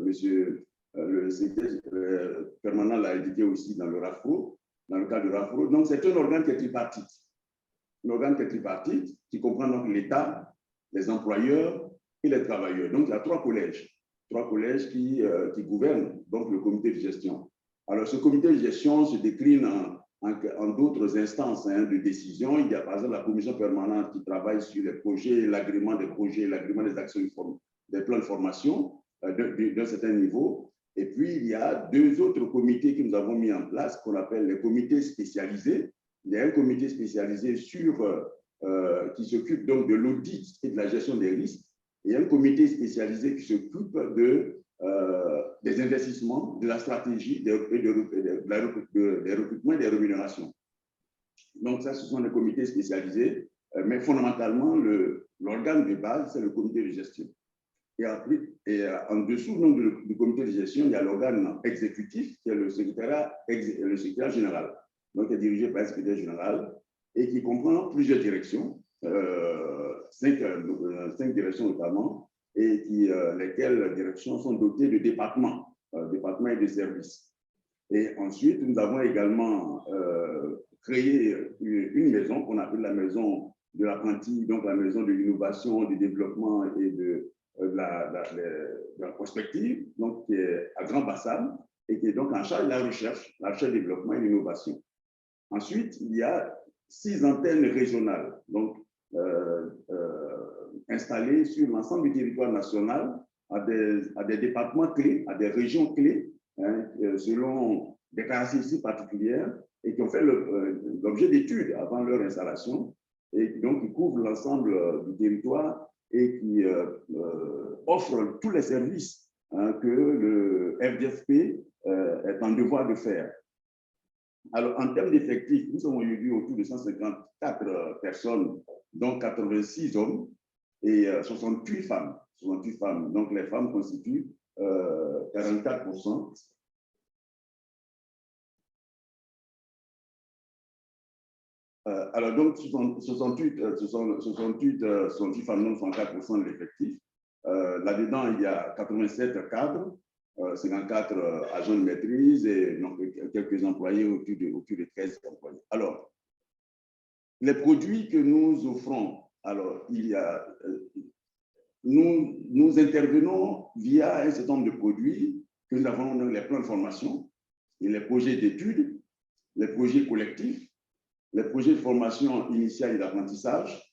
monsieur le secrétaire permanent l'a indiqué aussi dans le RAFRO, dans le cadre du RAFRO, donc c'est un organe qui est tripartite. Un organe qui est tripartite, qui comprend donc l'État, les employeurs et les travailleurs. Donc il y a trois collèges qui gouvernent donc le comité de gestion. Alors ce comité de gestion se décline en d'autres instances de décision. Il y a par exemple la commission permanente qui travaille sur les projets, l'agrément des projets, l'agrément des actions, des plans de formation d'un certain niveau. Et puis, il y a deux autres comités que nous avons mis en place qu'on appelle les comités spécialisés. Il y a un comité spécialisé qui s'occupe donc de l'audit et de la gestion des risques. Et un comité spécialisé qui s'occupe des investissements, de la stratégie, des recrutements et des rémunérations. Donc ça, ce sont les comités spécialisés, mais fondamentalement, l'organe de base, c'est le comité de gestion. Et en dessous donc, du comité de gestion, il y a l'organe exécutif, qui est le secrétaire général, donc qui est dirigé par le secrétaire général et qui comprend plusieurs directions, 5 directions notamment, et lesquelles directions sont dotées de départements et de services. Et ensuite, nous avons également créé une maison qu'on appelle la maison de l'apprenti, donc la maison de l'innovation, du développement et de la prospective, donc qui est à Grand Bassam et qui est donc en charge de la recherche, développement et l'innovation. Ensuite, il y a 6 antennes régionales, donc installées sur l'ensemble du territoire national à des départements clés, à des régions clés, selon des caractéristiques particulières et qui ont fait l'objet d'études avant leur installation et donc qui couvrent l'ensemble du territoire et qui offrent tous les services que le FDFP est en devoir de faire. Alors, en termes d'effectifs, nous sommes aujourd'hui autour de 154 personnes, dont 86 hommes et 68 femmes. 68 femmes. Donc, les femmes constituent 44%. Alors, donc, 68 femmes, donc 64% de l'effectif. Là-dedans, il y a 87 cadres, 54 agents de maîtrise et donc, quelques employés, autour de 13 employés. Alors, les produits que nous offrons, alors, nous intervenons via un certain nombre de produits que nous avons dans les plans de formation, et les projets d'études, les projets collectifs, les projets de formation initiale et d'apprentissage,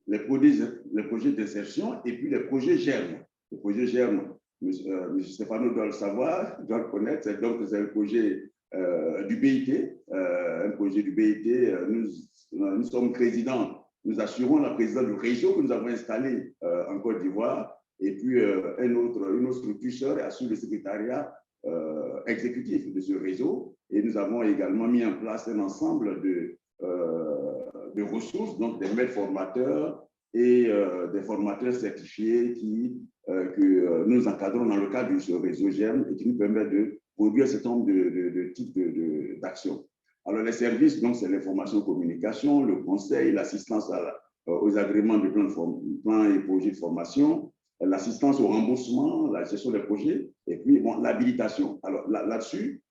les projets d'insertion et puis les projets germes. Les projets germes, M. Stéphano doit le savoir, doit le connaître, c'est le projet du BIT, un projet du BIT. Nous sommes présidents, nous assurons la présidence du réseau que nous avons installé en Côte d'Ivoire et puis une autre structure assure le secrétariat exécutif de ce réseau et nous avons également mis en place un ensemble de ressources, donc des maîtres formateurs et des formateurs certifiés que nous encadrons dans le cadre de ce réseau GEM et qui nous permet de produire un certain nombre de types d'actions. Alors, les services, donc, c'est l'information communication, le conseil, l'assistance aux agréments de plans et projets de formation, l'assistance au remboursement, la gestion des projets, et puis bon, l'habilitation. Alors, là-dessus,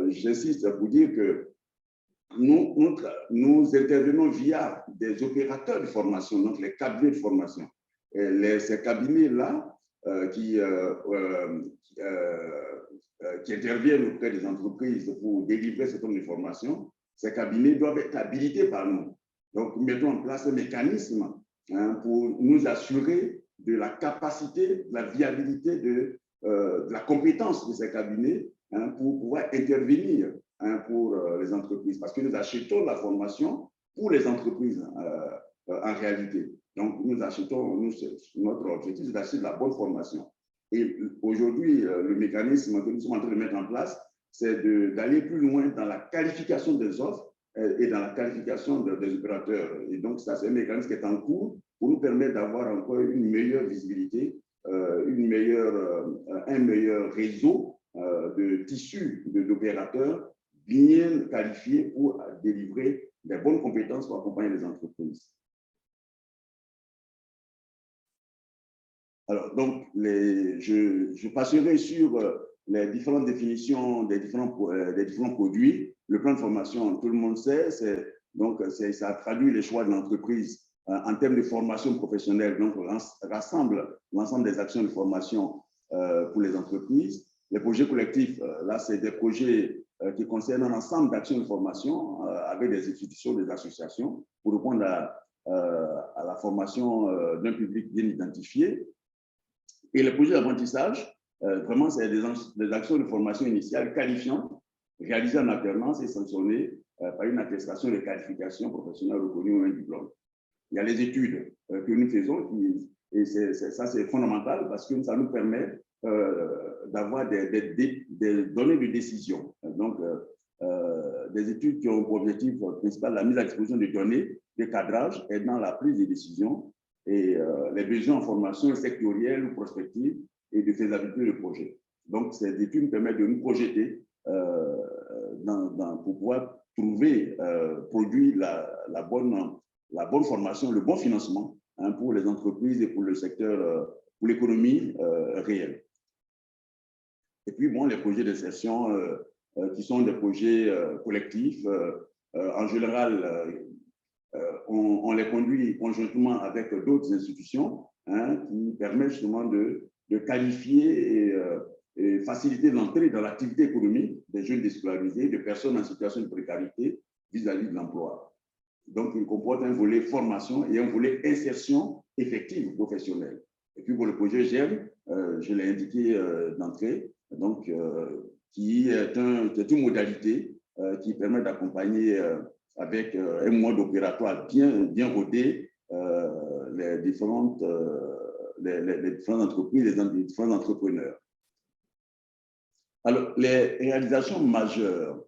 j'insiste pour dire que nous intervenons via des opérateurs de formation, donc les cabinets de formation. Ces cabinets-là qui interviennent auprès des entreprises pour délivrer ce type de formation, ces cabinets doivent être habilités par nous. Donc, nous mettons en place un mécanisme pour nous assurer de la capacité, de la viabilité, de la compétence de ces cabinets pour pouvoir intervenir pour les entreprises, parce que nous achetons la formation pour les entreprises en réalité. Donc, notre objectif, c'est d'acheter de la bonne formation. Et aujourd'hui, le mécanisme que nous sommes en train de mettre en place, c'est d'aller plus loin dans la qualification des offres et dans la qualification des opérateurs. Et donc, ça, c'est un mécanisme qui est en cours pour nous permettre d'avoir encore une meilleure visibilité, un meilleur réseau de tissus d'opérateurs bien qualifiés pour délivrer des bonnes compétences pour accompagner les entreprises. Alors, donc, je passerai sur les différentes définitions des différents produits. Le plan de formation, tout le monde sait, ça traduit les choix de l'entreprise en termes de formation professionnelle, donc rassemble l'ensemble des actions de formation pour les entreprises. Les projets collectifs, là, c'est des projets qui concernent un ensemble d'actions de formation avec des institutions, des associations, pour répondre à la formation d'un public bien identifié. Et les projets d'apprentissage, vraiment, c'est des actions de formation initiale qualifiantes, réalisées en alternance et sanctionnées par une attestation de qualification professionnelle reconnue ou un diplôme. Il y a les études que nous faisons, et ça, c'est fondamental parce que ça nous permet d'avoir des données de décision. Donc, des études qui ont pour objectif principal la mise à disposition de données de cadrage aidant la prise de décision et les besoins en formation sectorielle ou prospective et de faisabilité de projet. Donc, ces études nous permettent de nous projeter pour pouvoir trouver, produire la bonne formation, le bon financement pour les entreprises et pour le secteur, pour l'économie réelle. Et puis, bon, les projets d'insertion qui sont des projets collectifs, en général, on les conduit conjointement avec d'autres institutions qui permettent justement de qualifier et faciliter l'entrée dans l'activité économique des jeunes déscolarisés, de personnes en situation de précarité vis-à-vis de l'emploi. Donc, il comporte un volet formation et un volet insertion effective professionnelle. Et puis, pour le projet GEM, je l'ai indiqué d'entrée, donc, qui est une modalité qui permet d'accompagner avec un mode opératoire bien rodé les différentes entreprises, les différents entrepreneurs. Alors, les réalisations majeures.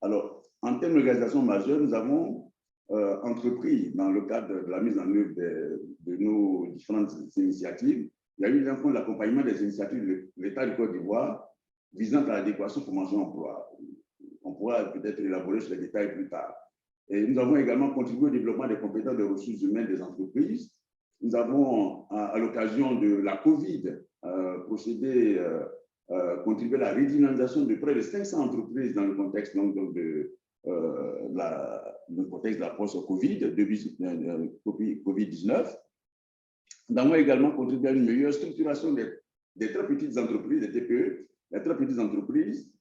Alors, en termes de réalisations majeures, nous avons entrepris, dans le cadre de la mise en œuvre de nos différentes initiatives, il y a eu l'accompagnement des initiatives de l'État du Côte d'Ivoire visant à l'adéquation formation-emploi. On pourra peut-être élaborer sur les détails plus tard. Et nous avons également contribué au développement des compétences des ressources humaines des entreprises. Nous avons, à l'occasion de la COVID, contribué à la redynamisation de près de 500 entreprises dans le contexte de la post-Covid-19. Nous avons également contribué à une meilleure structuration des très petites entreprises, des TPE, les très petites entreprises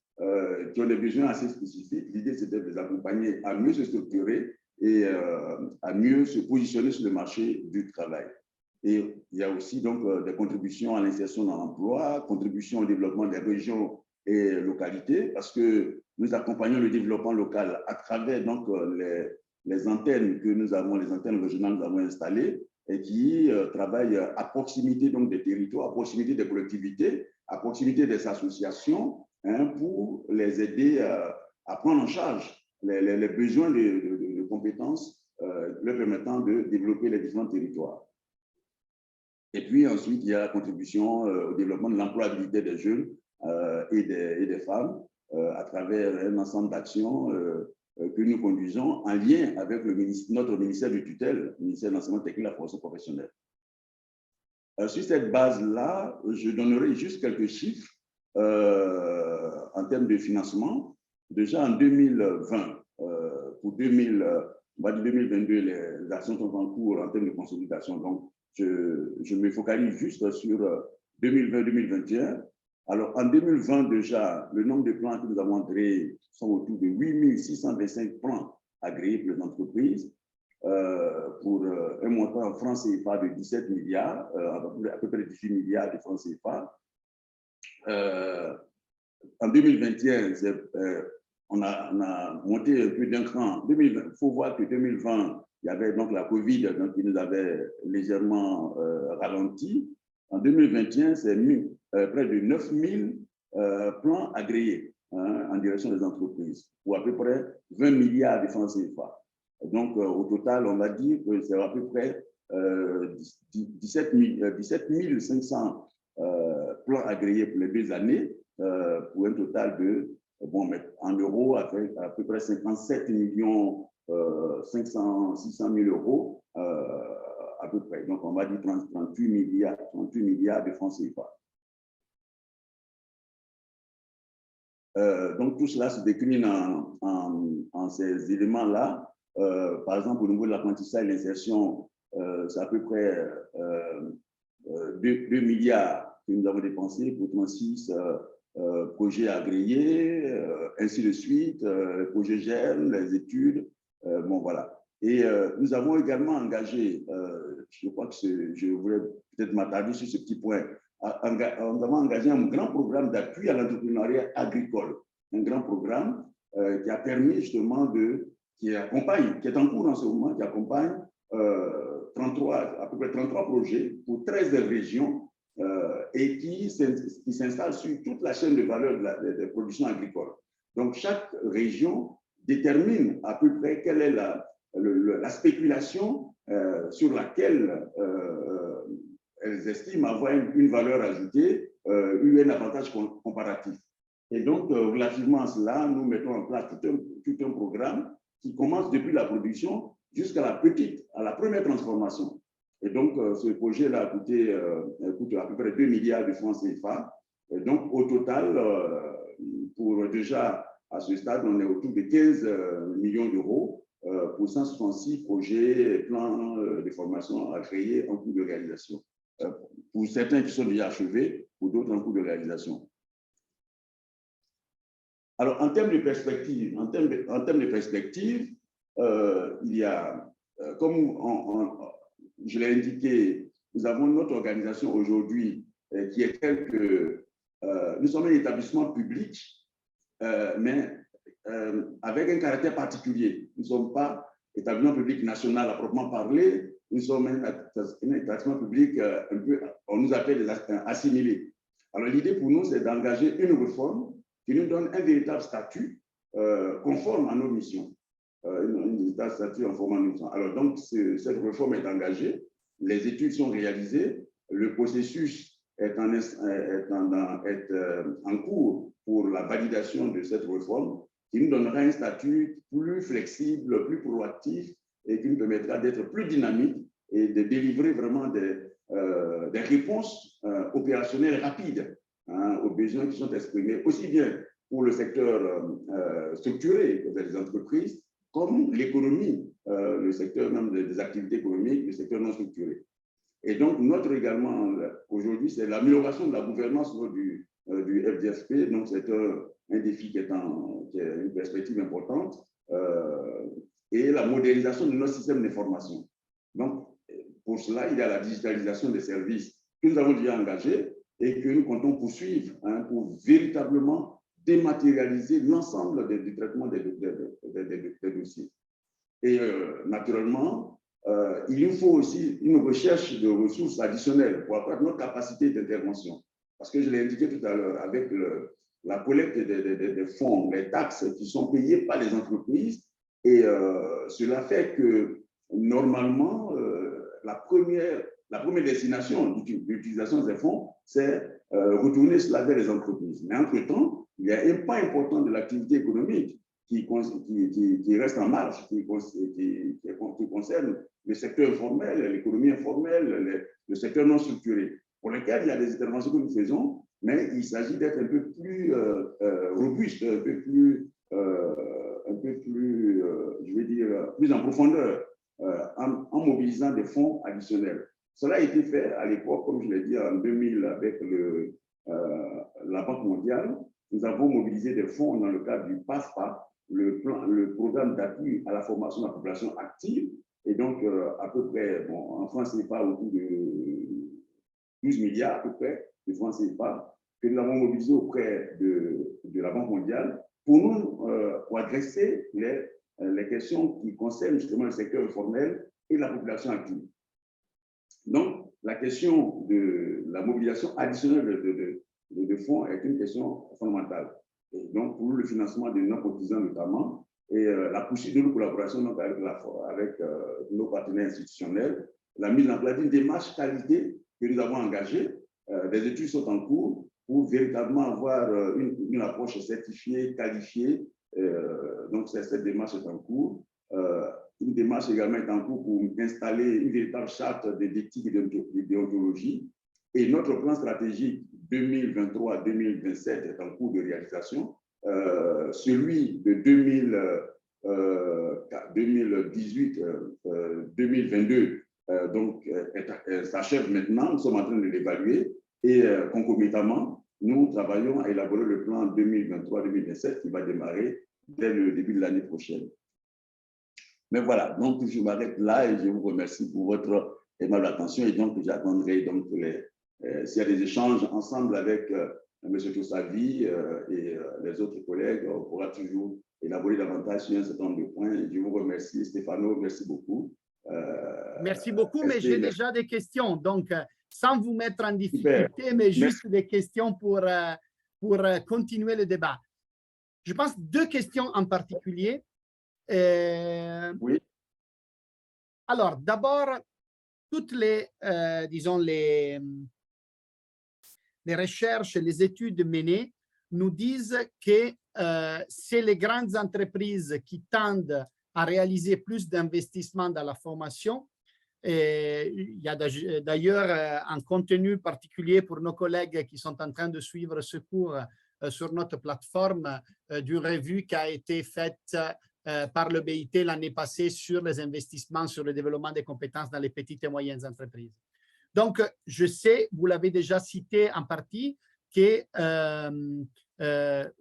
qui ont des besoins assez spécifiques. L'idée, c'était de les accompagner à mieux se structurer et à mieux se positionner sur le marché du travail. Et il y a aussi donc des contributions à l'insertion dans l'emploi, contributions au développement des régions et localités, parce que nous accompagnons le développement local à travers donc les antennes que nous avons, les antennes régionales que nous avons installées et qui travaillent à proximité donc des territoires, à proximité des collectivités, à proximité des associations, pour les aider à prendre en charge les besoins de compétences leur permettant de développer les différents territoires. Et puis ensuite, il y a la contribution au développement de l'employabilité des jeunes et des femmes à travers un ensemble d'actions que nous conduisons en lien avec notre ministère de tutelle, le ministère de l'enseignement technique et de la formation professionnelle. Sur cette base-là, je donnerai juste quelques chiffres en termes de financement. Déjà en 2020, pour 2022, les actions sont en cours en termes de consolidation. Donc, je me focalise juste sur 2020-2021. Alors, en 2020, déjà, le nombre de plans que nous avons agréés sont autour de 8 625 plans agréés pour les entreprises, pour un montant en francs CFA de 17 milliards, à peu près 18 milliards de francs CFA. En 2021, on a monté un peu d'un cran. Il faut voir que 2020, il y avait donc la COVID donc, qui nous avait légèrement ralenti. En 2021, c'est près de 9 000 plans agréés en direction des entreprises, pour à peu près 20 milliards de francs CFA. Donc, au total, on va dire que c'est à peu près 17 500 plans agréés pour les 2 années, pour un total de, en euros, à peu près 57 600 000 euros à peu près. Donc, on va dire 38 milliards de francs CFA. Donc, tout cela se décline en ces éléments-là. Par exemple, au niveau de l'apprentissage et l'insertion, c'est à peu près 2 milliards que nous avons dépensés pour 36 projets agréés, ainsi de suite, projets GEM, les études, bon voilà. Et nous avons également engagé, je crois que je voulais peut-être m'attarder sur ce petit point, nous avons engagé un grand programme d'appui à l'entrepreneuriat agricole, un grand programme qui a permis justement qui est en cours en ce moment, qui accompagne à peu près 33 projets pour 13 régions et qui s'installe sur toute la chaîne de valeur des productions agricoles. Donc, chaque région détermine à peu près quelle est la spéculation sur laquelle elles estiment avoir une valeur ajoutée, un avantage comparatif. Et donc, relativement à cela, nous mettons en place tout un programme qui commence depuis la production jusqu'à la première transformation. Et donc, ce projet-là coûte à peu près 2 milliards de francs CFA. Et donc, au total, déjà à ce stade, on est autour de 15 millions d'euros pour 166 projets et plans de formation à créer en cours de réalisation. Pour certains qui sont déjà achevés, pour d'autres en cours de réalisation. Alors, en termes de perspective, il y a, comme je l'ai indiqué, nous avons notre organisation aujourd'hui qui est nous sommes un établissement public, mais avec un caractère particulier. Nous ne sommes pas établissement public national à proprement parler, nous sommes un établissement public un peu, on nous appelle des assimilés. Alors l'idée pour nous, c'est d'engager une réforme qui nous donne un véritable statut conforme à nos missions. Un véritable statut conforme à nos missions. Alors donc, cette réforme est engagée, les études sont réalisées, le processus est en cours pour la validation de cette réforme qui nous donnera un statut plus flexible, plus proactif et qui nous permettra d'être plus dynamique et de délivrer vraiment des réponses opérationnelles rapides aux besoins qui sont exprimés, aussi bien pour le secteur structuré des entreprises, comme l'économie, le secteur même des activités économiques, le secteur non structuré. Et donc, notre également, aujourd'hui, c'est l'amélioration de la gouvernance du FDSP. Donc, c'est un défi qui est une perspective importante, et la modernisation de notre système d'information. Donc, pour cela, il y a la digitalisation des services que nous avons déjà engagés et que nous comptons poursuivre pour véritablement dématérialiser l'ensemble du traitement des dossiers. Et naturellement, il nous faut aussi une recherche de ressources additionnelles pour accroître notre capacité d'intervention. Parce que je l'ai indiqué tout à l'heure, avec la collecte des fonds, les taxes qui sont payées par les entreprises, et cela fait que normalement, la première destination d'utilisation des fonds, c'est retourner cela vers les entreprises. Mais entre-temps, il y a un pas important de l'activité économique qui reste en marge, qui concerne le secteur informel, l'économie informelle, le secteur non structuré, pour lesquels il y a des interventions que nous faisons, mais il s'agit d'être un peu plus robuste, un peu plus, je vais dire, plus en profondeur, en mobilisant des fonds additionnels. Cela a été fait à l'époque, comme je l'ai dit, en 2000, avec la Banque mondiale. Nous avons mobilisé des fonds dans le cadre du PAFPA, le programme d'appui à la formation de la population active. Et donc, à peu près, bon, en France, c'est pas autour de 12 milliards à peu près de francs CFA que nous avons mobilisé auprès de la Banque mondiale pour adresser les questions qui concernent justement le secteur informel et la population active. Donc, la question de la mobilisation additionnelle de fonds est une question fondamentale. Et donc, pour le financement de nos cotisants notamment, et la poursuite de nos collaborations donc, avec nos partenaires institutionnels, la mise en place d'une démarche qualité que nous avons engagée, des études sont en cours pour véritablement avoir une approche certifiée, qualifiée. Donc, cette démarche est en cours. une démarche également est en cours pour installer une véritable charte d'éthique et de déontologie. Et notre plan stratégique 2023-2027 est en cours de réalisation. Celui de 2018-2022 s'achève maintenant. Nous sommes en train de l'évaluer et concomitamment, nous travaillons à élaborer le plan 2023-2027 qui va démarrer dès le début de l'année prochaine. Mais voilà, donc je m'arrête là et je vous remercie pour votre aimable attention et donc j'attendrai donc s'il y a des échanges ensemble avec M. Tosavi et les autres collègues, on pourra toujours élaborer davantage sur un certain nombre de points. Et je vous remercie, Stéphano, merci beaucoup. Merci beaucoup, mais j'ai déjà des questions. Donc, sans vous mettre en difficulté, mais juste des questions pour continuer le débat. Je pense deux questions en particulier. Oui. Alors, d'abord, toutes les, disons, les recherches, les études menées nous disent que c'est les grandes entreprises qui tendent à réaliser plus d'investissements dans la formation. Et il y a d'ailleurs un contenu particulier pour nos collègues qui sont en train de suivre ce cours sur notre plateforme d'une revue qui a été faite par le BIT l'année passée sur les investissements sur le développement des compétences dans les petites et moyennes entreprises. Donc, je sais, vous l'avez déjà cité en partie, que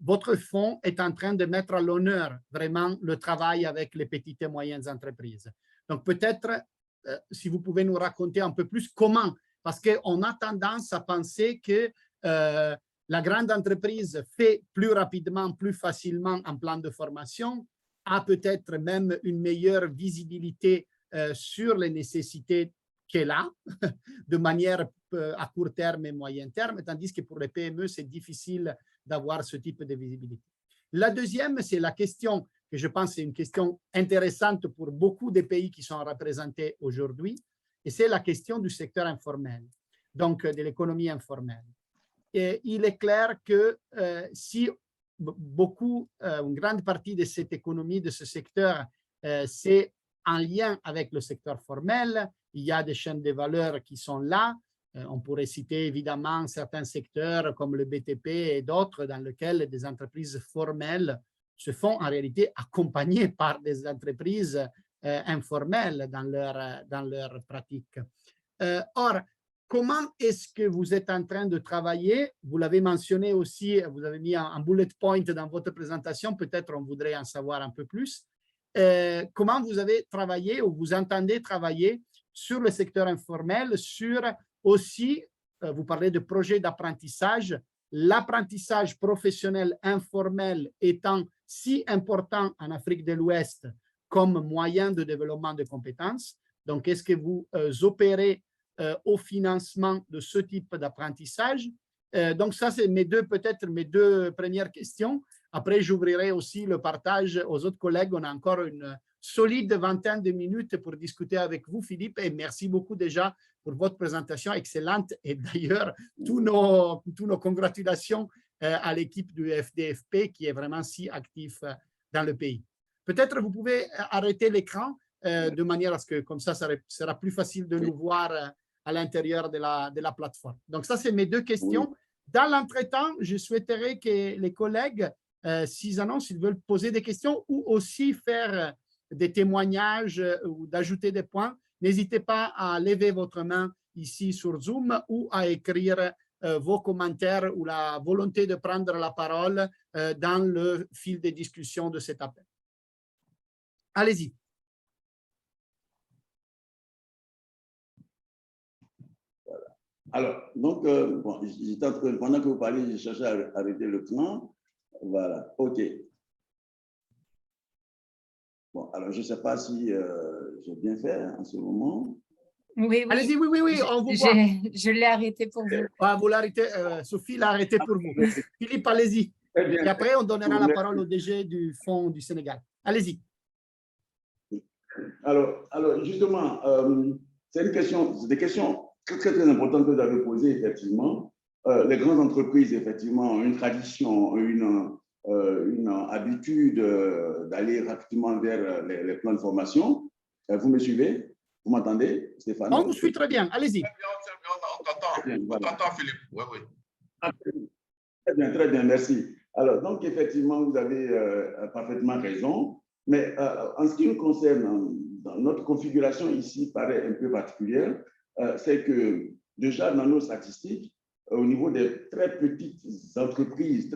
votre fonds est en train de mettre à l'honneur vraiment le travail avec les petites et moyennes entreprises. Donc, peut-être, si vous pouvez nous raconter un peu plus comment, parce qu'on a tendance à penser que la grande entreprise fait plus rapidement, plus facilement un plan de formation, a peut-être même une meilleure visibilité sur les nécessités qu'elle a, de manière à court terme et moyen terme, tandis que pour les PME, c'est difficile d'avoir ce type de visibilité. La deuxième, c'est la question que je pense est une question intéressante pour beaucoup de pays qui sont représentés aujourd'hui, et c'est la question du secteur informel, donc de l'économie informelle. Et il est clair que si une grande partie de cette économie, de ce secteur, c'est en lien avec le secteur formel, il y a des chaînes de valeur qui sont là. On pourrait citer évidemment certains secteurs comme le BTP et d'autres dans lesquels des entreprises formelles se font en réalité accompagner par des entreprises informelles dans leur pratique. Or, comment est-ce que vous êtes en train de travailler? Vous l'avez mentionné aussi, vous avez mis un bullet point dans votre présentation, peut-être on voudrait en savoir un peu plus. Comment vous avez travaillé ou vous entendez travailler sur le secteur informel, sur aussi, vous parlez de projets d'apprentissage, l'apprentissage professionnel informel étant si important en Afrique de l'Ouest comme moyen de développement de compétences. Donc, est-ce que vous opérez au financement de ce type d'apprentissage? Donc, ça, c'est peut-être mes deux premières questions. Après, j'ouvrirai aussi le partage aux autres collègues. On a encore une solide vingtaine de minutes pour discuter avec vous, Philippe, et merci beaucoup déjà pour votre présentation excellente. Et d'ailleurs, tous nos congratulations à l'équipe du FDFP qui est vraiment si actif dans le pays. Peut-être vous pouvez arrêter l'écran de manière à ce que, comme ça sera plus facile de nous voir à l'intérieur de la plateforme. Donc, ça, c'est mes deux questions. Dans l'entretemps, je souhaiterais que les collègues, s'ils veulent poser des questions ou aussi faire des témoignages ou d'ajouter des points, n'hésitez pas à lever votre main ici sur Zoom ou à écrire vos commentaires ou la volonté de prendre la parole dans le fil de discussion de cet appel. Allez-y. Alors, donc, bon, pendant que vous parlez, j'ai cherché à arrêter le plan. Voilà, OK. Bon, alors, je ne sais pas si j'ai bien fait en ce moment. Oui, oui. Allez-y, oui, on vous voit. Je l'ai arrêté pour vous. Ah, vous l'arrêtez, Sophie l'a arrêté pour vous. Philippe, allez-y. Et après, on donnera la parole au DG du Fonds du Sénégal. Allez-y. Alors justement, c'est des questions très, très, très importantes que vous avez posées, effectivement. Les grandes entreprises, effectivement, ont une tradition, une habitude d'aller rapidement vers les plans de formation. Vous me suivez? Vous m'entendez, Stéphane? On vous suit très bien. Allez-y. On t'entend, Philippe. Oui, oui. Très bien, merci. Alors, donc, effectivement, vous avez parfaitement raison. Mais en ce qui nous concerne, dans notre configuration ici paraît un peu particulière, c'est que déjà dans nos statistiques, au niveau des très petites entreprises,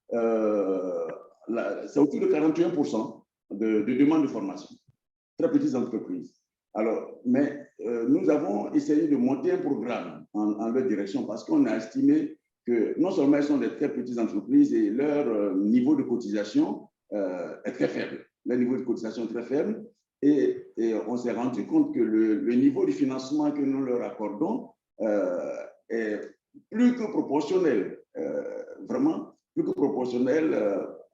c'est autour de 41% de demandes de formation. Très petites entreprises. Alors, mais nous avons essayé de monter un programme en leur direction parce qu'on a estimé que non seulement elles sont des très petites entreprises et leur niveau de cotisation est très faible. Leur niveau de cotisation est très faible et on s'est rendu compte que le niveau de financement que nous leur accordons est plus que proportionnel, vraiment plus que proportionnel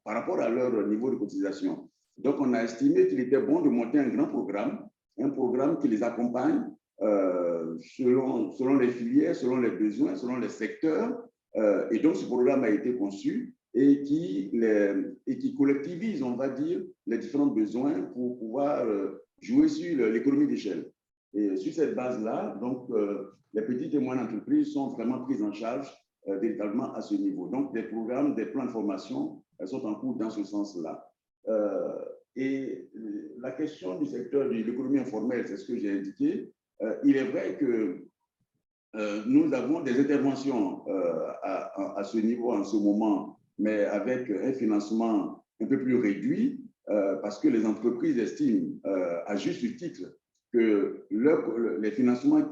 par rapport à leur niveau de cotisation. Donc, on a estimé qu'il était bon de monter un grand programme, un programme qui les accompagne selon les filières, selon les besoins, selon les secteurs. Et donc, ce programme a été conçu et qui collectivise, on va dire, les différents besoins pour pouvoir jouer sur l'économie d'échelle. Et sur cette base-là, donc, les petites et moyennes entreprises sont vraiment prises en charge véritablement à ce niveau. Donc, des programmes, des plans de formation sont en cours dans ce sens-là. Et la question du secteur de l'économie informelle, c'est ce que j'ai indiqué. Il est vrai que nous avons des interventions à ce niveau en ce moment, mais avec un financement un peu plus réduit, parce que les entreprises estiment, à juste titre, que les financements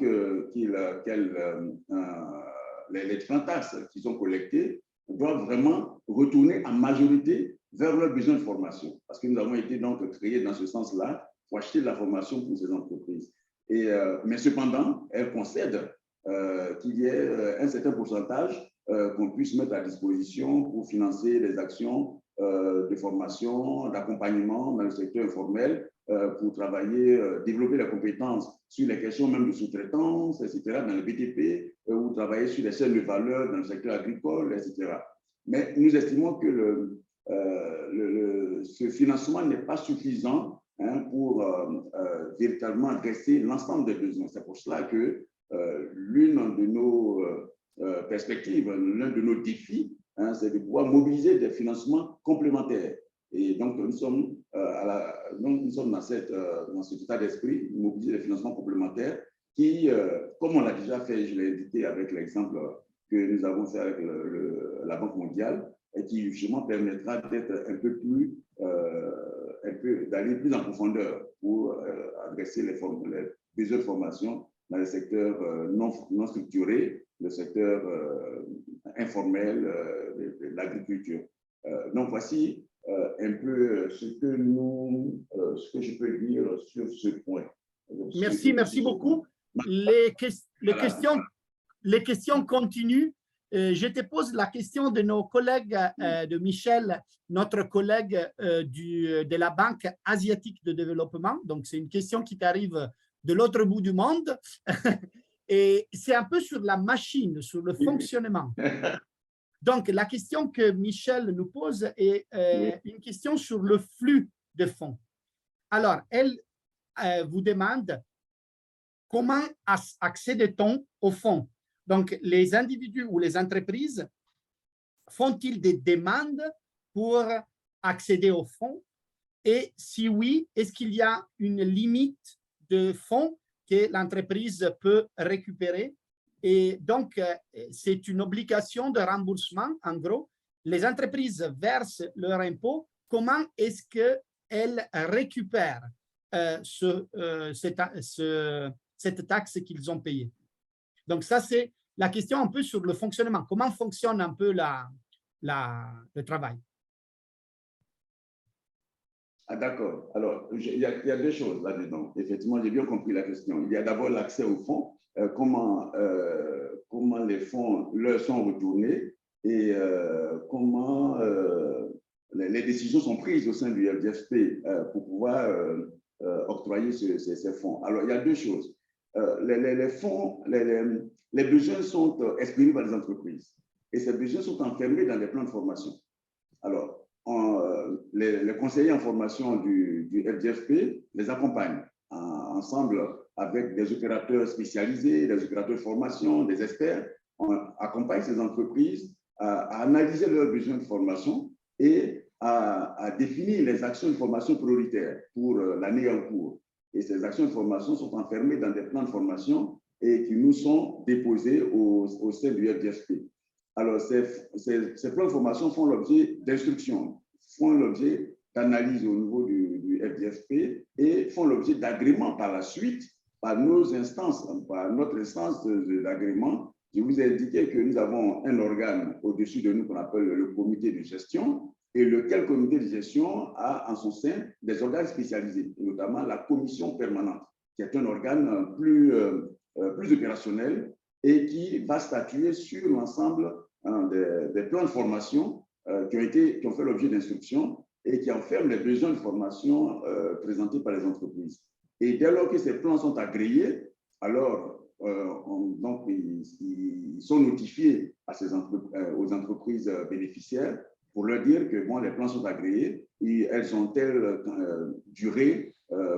les différentes taxes qui sont collectées doivent vraiment retourner en majorité vers leurs besoins de formation. Parce que nous avons été donc créés dans ce sens-là pour acheter de la formation pour ces entreprises. Mais cependant, elles concèdent qu'il y ait un certain pourcentage qu'on puisse mettre à disposition pour financer les actions de formation, d'accompagnement dans le secteur informel, pour travailler, développer les compétences sur les questions même de sous-traitance, etc., dans le BTP, ou travailler sur les chaînes de valeur dans le secteur agricole, etc. Mais nous estimons que ce financement n'est pas suffisant pour véritablement adresser l'ensemble des besoins. C'est pour cela que l'une de nos perspectives, l'un de nos défis, c'est de pouvoir mobiliser des financements complémentaires. Et donc, nous sommes dans cet état d'esprit, mobiliser des financements complémentaires qui, comme on l'a déjà fait, je l'ai indiqué avec l'exemple que nous avons fait avec la Banque mondiale, et qui justement permettra d'être un peu plus, d'aller plus en profondeur pour adresser les besoins de formation dans le secteur non structuré, le secteur informel de l'agriculture. Donc, voici un peu ce que je peux dire sur ce point. Merci beaucoup. Les questions continuent. Je te pose la question de nos collègues, de Michel, notre collègue de la Banque asiatique de développement. Donc, c'est une question qui t'arrive de l'autre bout du monde. Et c'est un peu sur la machine, sur le fonctionnement. Donc, la question que Michel nous pose est une question sur le flux de fonds. Alors, elle vous demande comment accède-t-on aux fonds? Donc, les individus ou les entreprises font-ils des demandes pour accéder aux fonds? Et si oui, est-ce qu'il y a une limite de fonds que l'entreprise peut récupérer? Et donc, c'est une obligation de remboursement. En gros, les entreprises versent leur impôt. Comment est-ce qu'elles récupèrent cette taxe qu'ils ont payée? Donc, ça, c'est la question un peu sur le fonctionnement. Comment fonctionne un peu le travail? Ah, d'accord. Alors, il y a deux choses là-dedans. Effectivement, j'ai bien compris la question. Il y a d'abord l'accès aux fonds, comment les fonds leur sont retournés et comment les décisions sont prises au sein du FDFP pour pouvoir octroyer ces fonds. Alors, il y a deux choses. Les fonds, les besoins sont exprimés par les entreprises et ces besoins sont enfermés dans des plans de formation. Alors, les conseillers en formation du FDFP les accompagnent ensemble avec des opérateurs spécialisés, des opérateurs de formation, des experts. On accompagne ces entreprises à analyser leurs besoins de formation et à définir les actions de formation prioritaires pour l'année en cours. Et ces actions de formation sont enfermées dans des plans de formation et qui nous sont déposés au sein du FDFP. Alors, ces plans de formation font l'objet d'instructions, font l'objet d'analyse au niveau du FDFP et font l'objet d'agrément par la suite par nos instances, par notre instance d'agrément. Je vous ai indiqué que nous avons un organe au-dessus de nous qu'on appelle le comité de gestion, et lequel comité de gestion a en son sein des organes spécialisés, notamment la commission permanente, qui est un organe plus opérationnel et qui va statuer sur l'ensemble des plans de formation qui ont fait l'objet d'instructions et qui enferment les besoins de formation présentés par les entreprises. Et dès lors que ces plans sont agréés, alors donc ils sont notifiés aux entreprises bénéficiaires pour leur dire que bon, les plans sont agréés et elles ont telle durée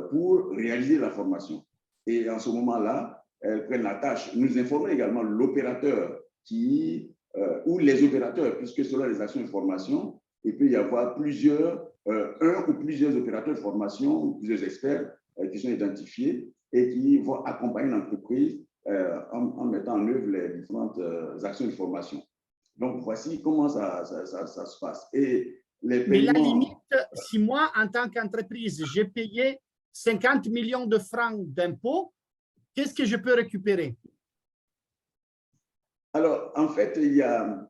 pour réaliser la formation. Et en ce moment-là, elles prennent la tâche. Nous informons également l'opérateur ou les opérateurs, puisque selon les actions de formation, il peut y avoir un ou plusieurs opérateurs de formation, ou plusieurs experts qui sont identifiés et qui vont accompagner l'entreprise en mettant en œuvre les différentes actions de formation. Donc, voici comment ça se passe. Et les paiements... Mais la limite, si moi, en tant qu'entreprise, j'ai payé 50 millions de francs d'impôts, qu'est-ce que je peux récupérer? Alors, en fait, il y a...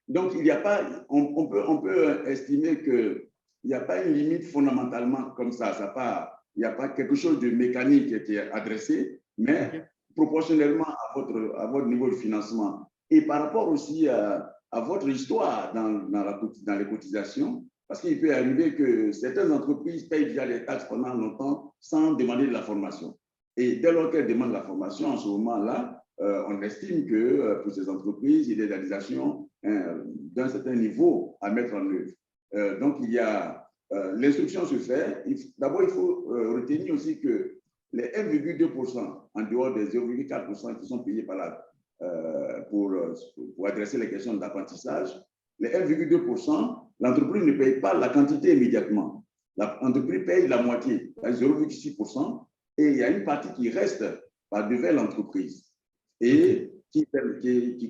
donc, il n'y a pas... On peut estimer qu'il n'y a pas une limite fondamentalement comme ça. Il n'y a pas quelque chose de mécanique qui est adressé, mais proportionnellement à votre niveau de financement et par rapport aussi à votre histoire dans les cotisations, parce qu'il peut arriver que certaines entreprises payent déjà les taxes pendant longtemps sans demander de la formation. Et dès lors qu'elles demandent la formation, en ce moment-là, on estime que pour ces entreprises, il y a des réalisations d'un certain niveau à mettre en œuvre. Donc, il y a l'instruction se fait. D'abord, il faut retenir aussi que les 1,2% en dehors des 0,4% qui sont payés pour adresser les questions d'apprentissage, les 1,2%, l'entreprise ne paye pas la quantité immédiatement. L'entreprise paye la moitié, 0,6%, et il y a une partie qui reste devant l'entreprise et qui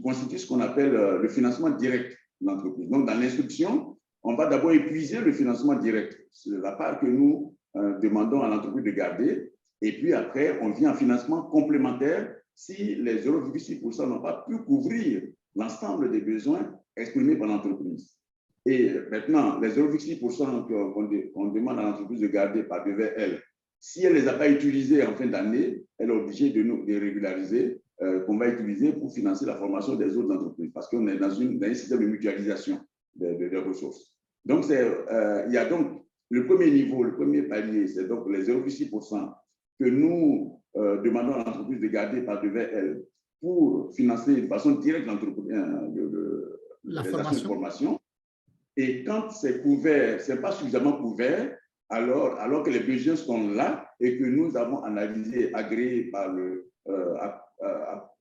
constitue ce qu'on appelle le financement direct de l'entreprise. Donc, dans l'instruction, on va d'abord épuiser le financement direct. C'est la part que nous demandons à l'entreprise de garder. Et puis après, on vient en financement complémentaire si les 0,6% n'ont pas pu couvrir l'ensemble des besoins exprimés par l'entreprise. Et maintenant, les 0,6% qu'on demande à l'entreprise de garder par devant elle, si elle ne les a pas utilisés en fin d'année, elle est obligée de nous régulariser, qu'on va utiliser pour financer la formation des autres entreprises, parce qu'on est dans un système de mutualisation des ressources. Donc, il y a donc le premier niveau, le premier palier, c'est donc les 0,6% que nous demandons à l'entreprise de garder par devant elle pour financer de façon directe la formation. Et quand c'est couvert, ce n'est pas suffisamment couvert, alors que les besoins sont là et que nous avons analysé, agréé par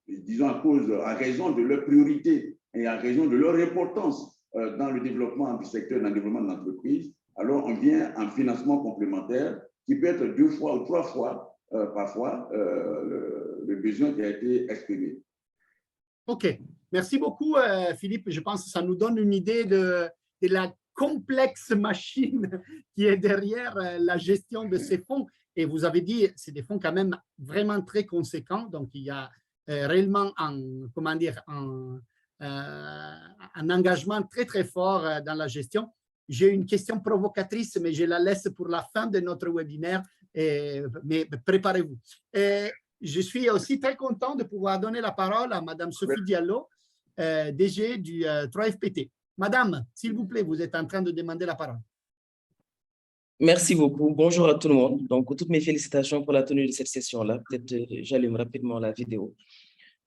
disons en raison de leur priorité et en raison de leur importance dans le développement du secteur, dans le développement de l'entreprise, alors on vient en financement complémentaire qui peut être 2 fois ou 3 fois parfois le besoin qui a été exprimé. OK. Merci beaucoup, Philippe. Je pense que ça nous donne une idée de la complexe machine qui est derrière la gestion de ces fonds. Et vous avez dit, c'est des fonds quand même vraiment très conséquents. Donc, il y a réellement un engagement très, très fort dans la gestion. J'ai une question provocatrice, mais je la laisse pour la fin de notre webinaire. Mais préparez-vous. Je suis aussi très content de pouvoir donner la parole à Madame Sophie Diallo, DG du 3FPT. Madame, s'il vous plaît, vous êtes en train de demander la parole. Merci beaucoup. Bonjour à tout le monde. Donc, toutes mes félicitations pour la tenue de cette session-là. Peut-être j'allume rapidement la vidéo.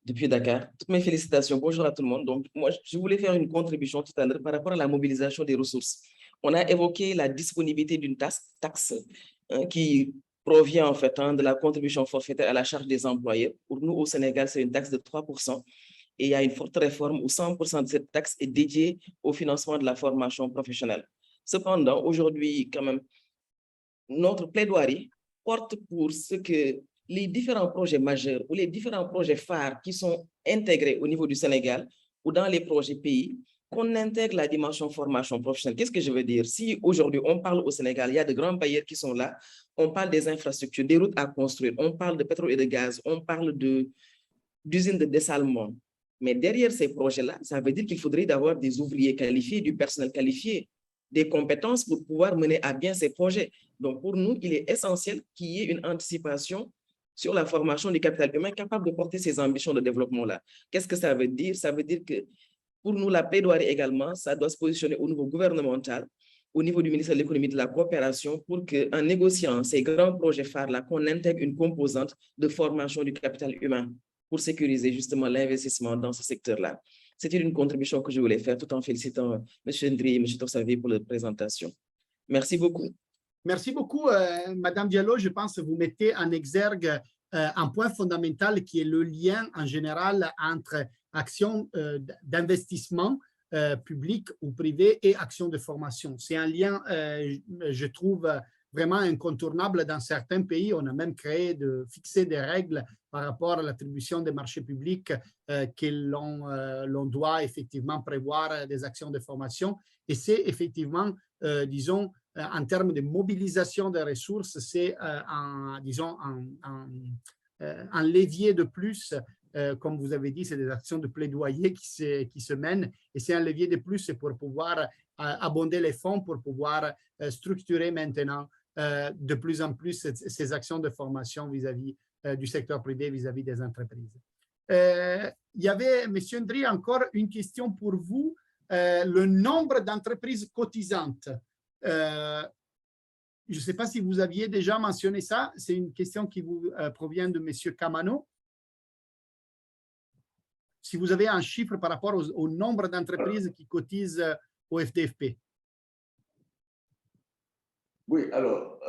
depuis Dakar. Toutes mes félicitations. Bonjour à tout le monde. Donc, moi, je voulais faire une contribution tout à l'heure par rapport à la mobilisation des ressources. On a évoqué la disponibilité d'une taxe qui provient en fait de la contribution forfaitaire à la charge des employeurs. Pour nous, au Sénégal, c'est une taxe de 3%. Et il y a une forte réforme où 100% de cette taxe est dédiée au financement de la formation professionnelle. Cependant, aujourd'hui, quand même, notre plaidoirie porte pour ce que les différents projets majeurs ou les différents projets phares qui sont intégrés au niveau du Sénégal ou dans les projets pays, qu'on intègre la dimension formation professionnelle. Qu'est-ce que je veux dire? Si aujourd'hui on parle au Sénégal, il y a de grands bailleurs qui sont là, on parle des infrastructures, des routes à construire, on parle de pétrole et de gaz, on parle d'usines de dessalement. Mais derrière ces projets-là, ça veut dire qu'il faudrait d'avoir des ouvriers qualifiés, du personnel qualifié, des compétences pour pouvoir mener à bien ces projets. Donc, pour nous, il est essentiel qu'il y ait une anticipation sur la formation du capital humain capable de porter ces ambitions de développement-là. Qu'est-ce que ça veut dire? Ça veut dire que pour nous, la plaidoirie également, ça doit se positionner au niveau gouvernemental, au niveau du ministère de l'économie et de la coopération, pour qu'en négociant ces grands projets phares-là, qu'on intègre une composante de formation du capital humain pour sécuriser justement l'investissement dans ce secteur-là. C'était une contribution que je voulais faire tout en félicitant M. Ndri et M. Tossavi pour leur présentation. Merci beaucoup. Merci beaucoup, Madame Diallo. Je pense que vous mettez en exergue un point fondamental qui est le lien en général entre action d'investissement public ou privé et action de formation. C'est un lien, je trouve, vraiment incontournable dans certains pays. On a même fixé des règles par rapport à l'attribution des marchés publics que l'on doit effectivement prévoir des actions de formation. Et c'est effectivement, disons, en termes de mobilisation des ressources, c'est un levier de plus. Comme vous avez dit, c'est des actions de plaidoyer qui se mènent et c'est un levier de plus pour pouvoir abonder les fonds, pour pouvoir structurer maintenant de plus en plus ces actions de formation vis-à-vis du secteur privé, vis-à-vis des entreprises. Il y avait, M. Ndri, encore une question pour vous. Le nombre d'entreprises cotisantes. Je ne sais pas si vous aviez déjà mentionné ça. C'est une question qui vous provient de M. Kamano. Si vous avez un chiffre par rapport au nombre d'entreprises qui cotisent au FDFP. Oui, alors,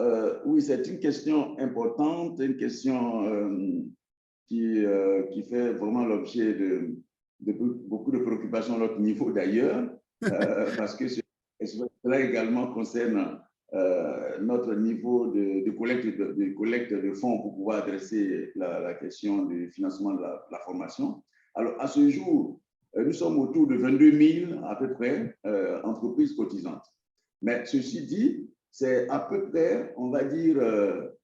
oui, c'est une question importante, une question qui fait vraiment l'objet de beaucoup de préoccupations à notre niveau d'ailleurs, parce que cela également concerne notre niveau de collecte de fonds pour pouvoir adresser la question du financement de la formation. Alors, à ce jour, nous sommes autour de 22 000 à peu près entreprises cotisantes. Mais ceci dit, c'est à peu près, on va dire, le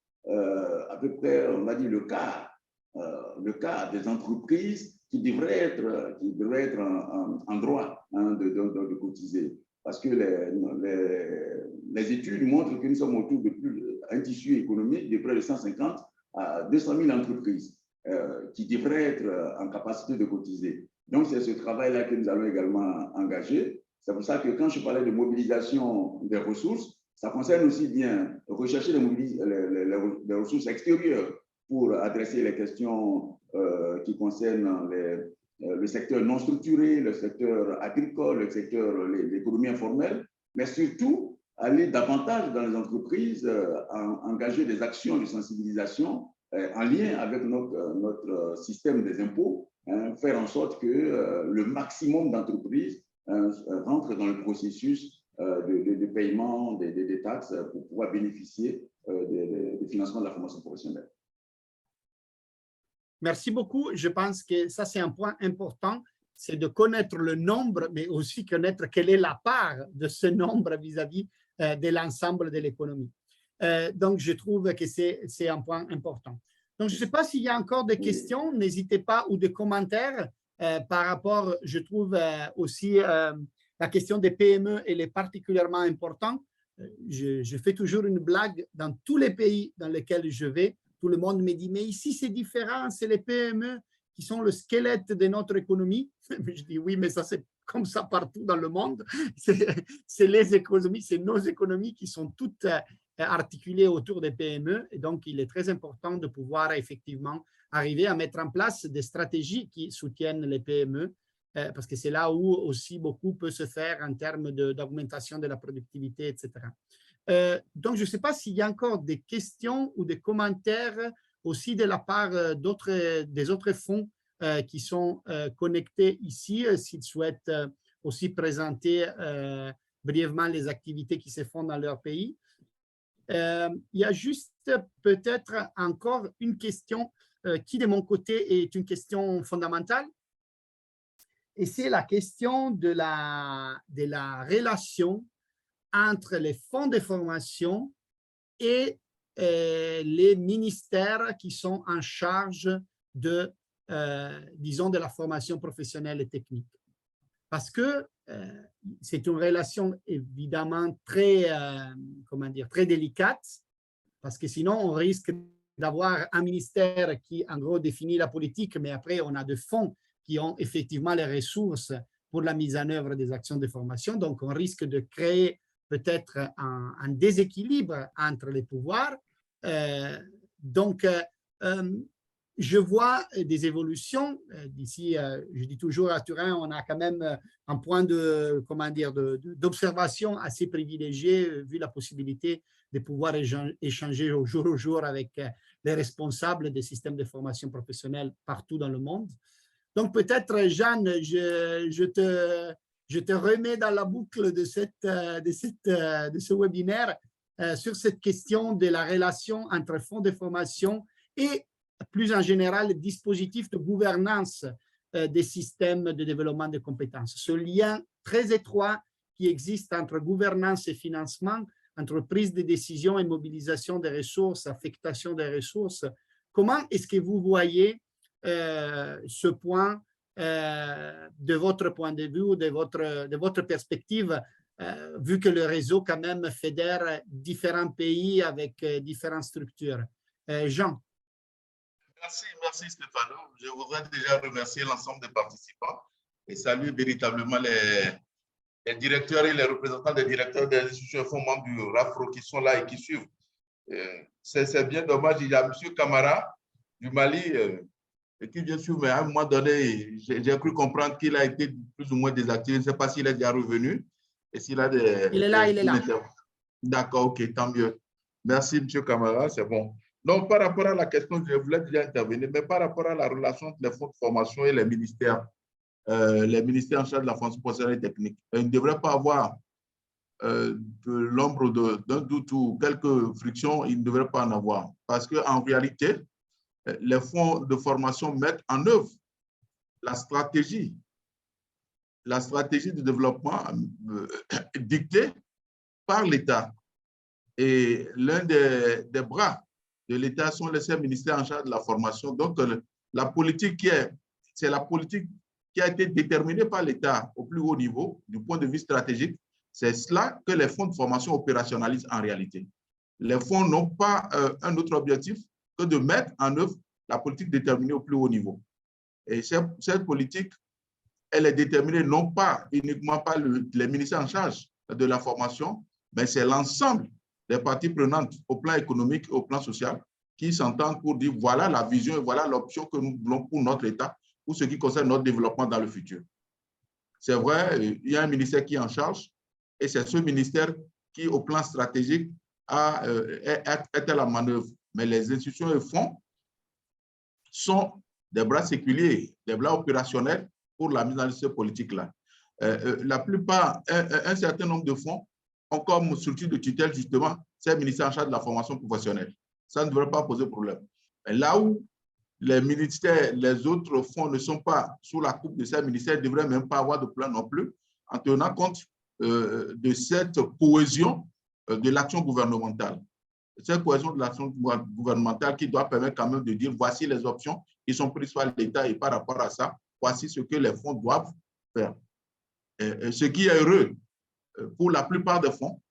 quart des entreprises qui devraient être en droit de cotiser. Parce que les études montrent que nous sommes autour de un tissu économique de près de 150 à 200 000 entreprises qui devraient être en capacité de cotiser. Donc, c'est ce travail-là que nous allons également engager. C'est pour ça que quand je parlais de mobilisation des ressources, ça concerne aussi bien rechercher les ressources extérieures pour adresser les questions qui concernent le secteur non structuré, le secteur agricole, le secteur l'économie informelle, mais surtout aller davantage dans les entreprises, engager des actions de sensibilisation en lien avec notre système des impôts, faire en sorte que le maximum d'entreprises rentrent dans le processus de paiement des taxes pour pouvoir bénéficier du financement de la formation professionnelle. Merci beaucoup. Je pense que ça, c'est un point important, c'est de connaître le nombre, mais aussi connaître quelle est la part de ce nombre vis-à-vis de l'ensemble de l'économie. Donc, je trouve que c'est un point important. Donc, je ne sais pas s'il y a encore des questions, n'hésitez pas, ou des commentaires par rapport, je trouve aussi la question des PME, elle est particulièrement importante. Je fais toujours une blague dans tous les pays dans lesquels je vais. Tout le monde me dit, mais ici, c'est différent, c'est les PME qui sont le squelette de notre économie. Je dis, oui, mais ça, c'est comme ça partout dans le monde. C'est les économies, c'est nos économies qui sont toutes articulé autour des PME. Et donc, il est très important de pouvoir effectivement arriver à mettre en place des stratégies qui soutiennent les PME, parce que c'est là où aussi beaucoup peut se faire en termes d'augmentation de la productivité, etc. Donc, je ne sais pas s'il y a encore des questions ou des commentaires aussi de la part des autres fonds qui sont connectés ici, s'ils souhaitent aussi présenter brièvement les activités qui se font dans leur pays. Il y a juste peut-être encore une question qui, de mon côté, est une question fondamentale. Et c'est la question de la relation entre les fonds de formation et les ministères qui sont en charge de, disons, de la formation professionnelle et technique. Parce que c'est une relation évidemment très, comment dire, très délicate, parce que sinon on risque d'avoir un ministère qui en gros définit la politique, mais après on a des fonds qui ont effectivement les ressources pour la mise en œuvre des actions de formation. Donc on risque de créer peut-être un déséquilibre entre les pouvoirs. Je vois des évolutions. D'ici, je dis toujours à Turin, on a quand même un point d'observation assez privilégié, vu la possibilité de pouvoir échanger au jour avec les responsables des systèmes de formation professionnelle partout dans le monde. Donc peut-être, Jeanne, je te remets dans la boucle de ce webinaire sur cette question de la relation entre fonds de formation et plus en général, le dispositif de gouvernance des systèmes de développement de compétences. Ce lien très étroit qui existe entre gouvernance et financement, entre prise de décision et mobilisation des ressources, affectation des ressources. Comment est-ce que vous voyez ce point de votre point de vue ou de votre perspective, vu que le réseau quand même fédère différents pays avec différentes structures? Jean. Merci Stéphano. Je voudrais déjà remercier l'ensemble des participants et saluer véritablement les directeurs et les représentants des directeurs des institutions et fonds membres du RAFRO qui sont là et qui suivent. C'est bien dommage, il y a M. Camara du Mali qui vient suivre, mais à un moment donné, j'ai cru comprendre qu'il a été plus ou moins désactivé. Je ne sais pas s'il est déjà revenu et s'il a des... Il est là, il est là. D'accord, ok, tant mieux. Merci M. Camara, c'est bon. Donc, par rapport à la question, je voulais déjà intervenir, mais par rapport à la relation entre les fonds de formation et les ministères en charge de la formation professionnelle et technique, il ne devrait pas avoir de l'ombre d'un doute ou quelques frictions, il ne devrait pas en avoir. Parce qu'en réalité, les fonds de formation mettent en œuvre la stratégie de développement dictée par l'État. Et l'un des bras de l'État sont les ministères en charge de la formation. Donc, la politique c'est la politique qui a été déterminée par l'État au plus haut niveau, du point de vue stratégique. C'est cela que les fonds de formation opérationnalisent en réalité. Les fonds n'ont pas un autre objectif que de mettre en œuvre la politique déterminée au plus haut niveau. Et cette politique, elle est déterminée non pas uniquement par les ministères en charge de la formation, mais c'est l'ensemble des parties prenantes au plan économique et au plan social qui s'entendent pour dire voilà la vision et voilà l'option que nous voulons pour notre État, pour ce qui concerne notre développement dans le futur. C'est vrai, il y a un ministère qui est en charge et c'est ce ministère qui, au plan stratégique, est à la manœuvre. Mais les institutions et fonds sont des bras séculiers, des bras opérationnels pour la mise en œuvre de cette politique-là. La plupart, un certain nombre de fonds ont comme structure de tutelle, justement, c'est le ministère en charge de la formation professionnelle. Ça ne devrait pas poser problème. Mais là où les ministères, les autres fonds ne sont pas sous la coupe de ces ministères, ne devraient même pas avoir de plan non plus, en tenant compte de cette cohésion de l'action gouvernementale. Cette cohésion de l'action gouvernementale qui doit permettre quand même de dire voici les options qui sont prises par l'État et par rapport à ça, voici ce que les fonds doivent faire. Ce qui est heureux pour la plupart des fonds,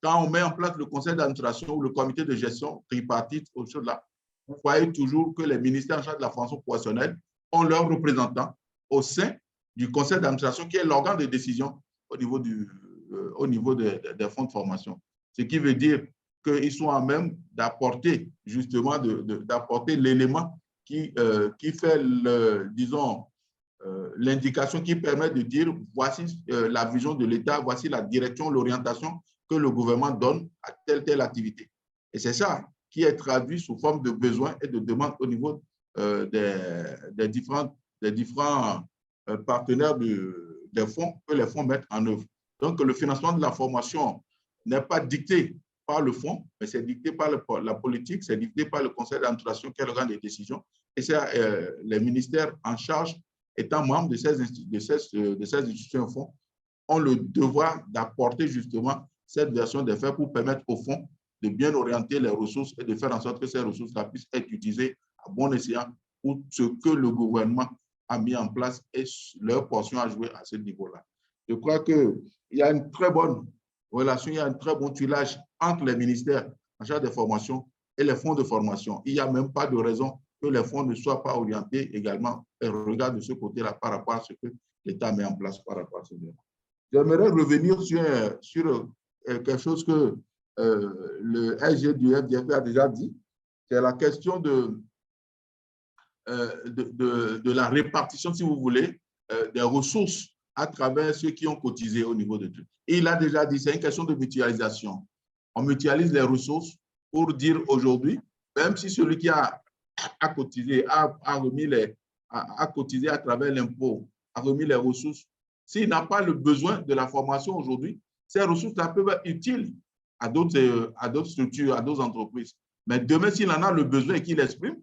quand on met en place le conseil d'administration ou le comité de gestion tripartite, là, vous voyez toujours que les ministères en charge de la formation professionnelle ont leurs représentants au sein du conseil d'administration qui est l'organe de décision au niveau des fonds de formation. Ce qui veut dire qu'ils sont à même d'apporter justement d'apporter l'élément qui fait, disons, l'indication qui permet de dire voici la vision de l'État, voici la direction, l'orientation que le gouvernement donne à telle activité. Et c'est ça qui est traduit sous forme de besoins et de demandes au niveau des différents partenaires des fonds que les fonds mettent en œuvre. Donc, le financement de la formation n'est pas dicté par le fonds, mais c'est dicté par la politique, c'est dicté par le conseil d'administration qui est l'organe des décisions. Et c'est les ministères en charge, étant membres de ces institutions fonds, ont le devoir d'apporter justement cette version des faits pour permettre au fonds de bien orienter les ressources et de faire en sorte que ces ressources-là puissent être utilisées à bon escient pour ce que le gouvernement a mis en place et leur portion à jouer à ce niveau-là. Je crois qu'il y a une très bonne relation, il y a un très bon tuilage entre les ministères en charge des formations et les fonds de formation. Il n'y a même pas de raison que les fonds ne soient pas orientés également et regardent de ce côté-là par rapport à ce que l'État met en place par rapport à ce niveau. J'aimerais revenir sur quelque chose que le SG du FDF a déjà dit, c'est la question de la répartition, si vous voulez, des ressources à travers ceux qui ont cotisé au niveau de tout. Et il a déjà dit, c'est une question de mutualisation. On mutualise les ressources pour dire aujourd'hui, même si celui qui a cotisé, a cotisé à travers l'impôt, a remis les ressources, s'il n'a pas le besoin de la formation aujourd'hui, ces ressources-là peuvent être utiles à d'autres structures, à d'autres entreprises. Mais demain, s'il en a le besoin et qu'il l'exprime,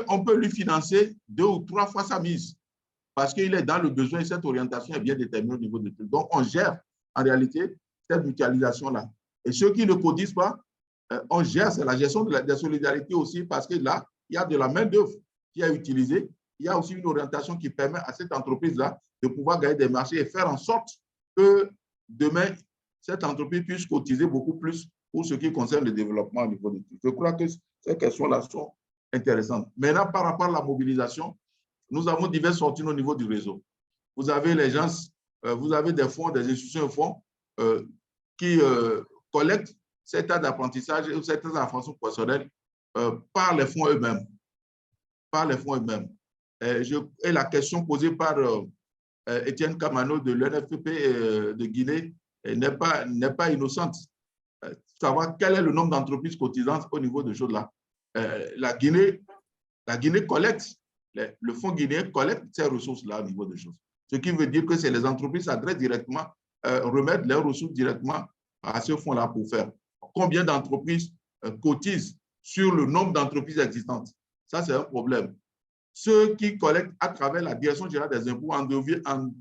on peut lui financer 2 ou 3 fois sa mise parce qu'il est dans le besoin et cette orientation est bien déterminée au niveau de tout. Donc, on gère en réalité cette mutualisation-là. Et ceux qui ne cotisent pas, on gère, c'est la gestion de la solidarité aussi parce que là, il y a de la main-d'œuvre qui est utilisée. Il y a aussi une orientation qui permet à cette entreprise-là de pouvoir gagner des marchés et faire en sorte que demain, cette entreprise puisse cotiser beaucoup plus pour ce qui concerne le développement au niveau de tout. Je crois que ces questions-là sont intéressantes. Maintenant, par rapport à la mobilisation, nous avons diverses sorties au niveau du réseau. Vous avez les gens, vous avez des fonds, des institutions de fonds qui collectent cet tas d'apprentissage et cette information professionnelle par les fonds eux-mêmes. Par les fonds eux-mêmes. Et la question posée par Étienne Kamano de l'NFPP de Guinée n'est pas innocente. Savoir quel est le nombre d'entreprises cotisantes au niveau de choses là. La Guinée collecte, le fonds guinéen collecte ces ressources-là au niveau de choses. Ce qui veut dire que c'est les entreprises qui s'adressent directement, remettre leurs ressources directement à ce fonds-là pour faire. Combien d'entreprises cotisent sur le nombre d'entreprises existantes? Ça, c'est un problème. Ceux qui collectent à travers la Direction générale des impôts, en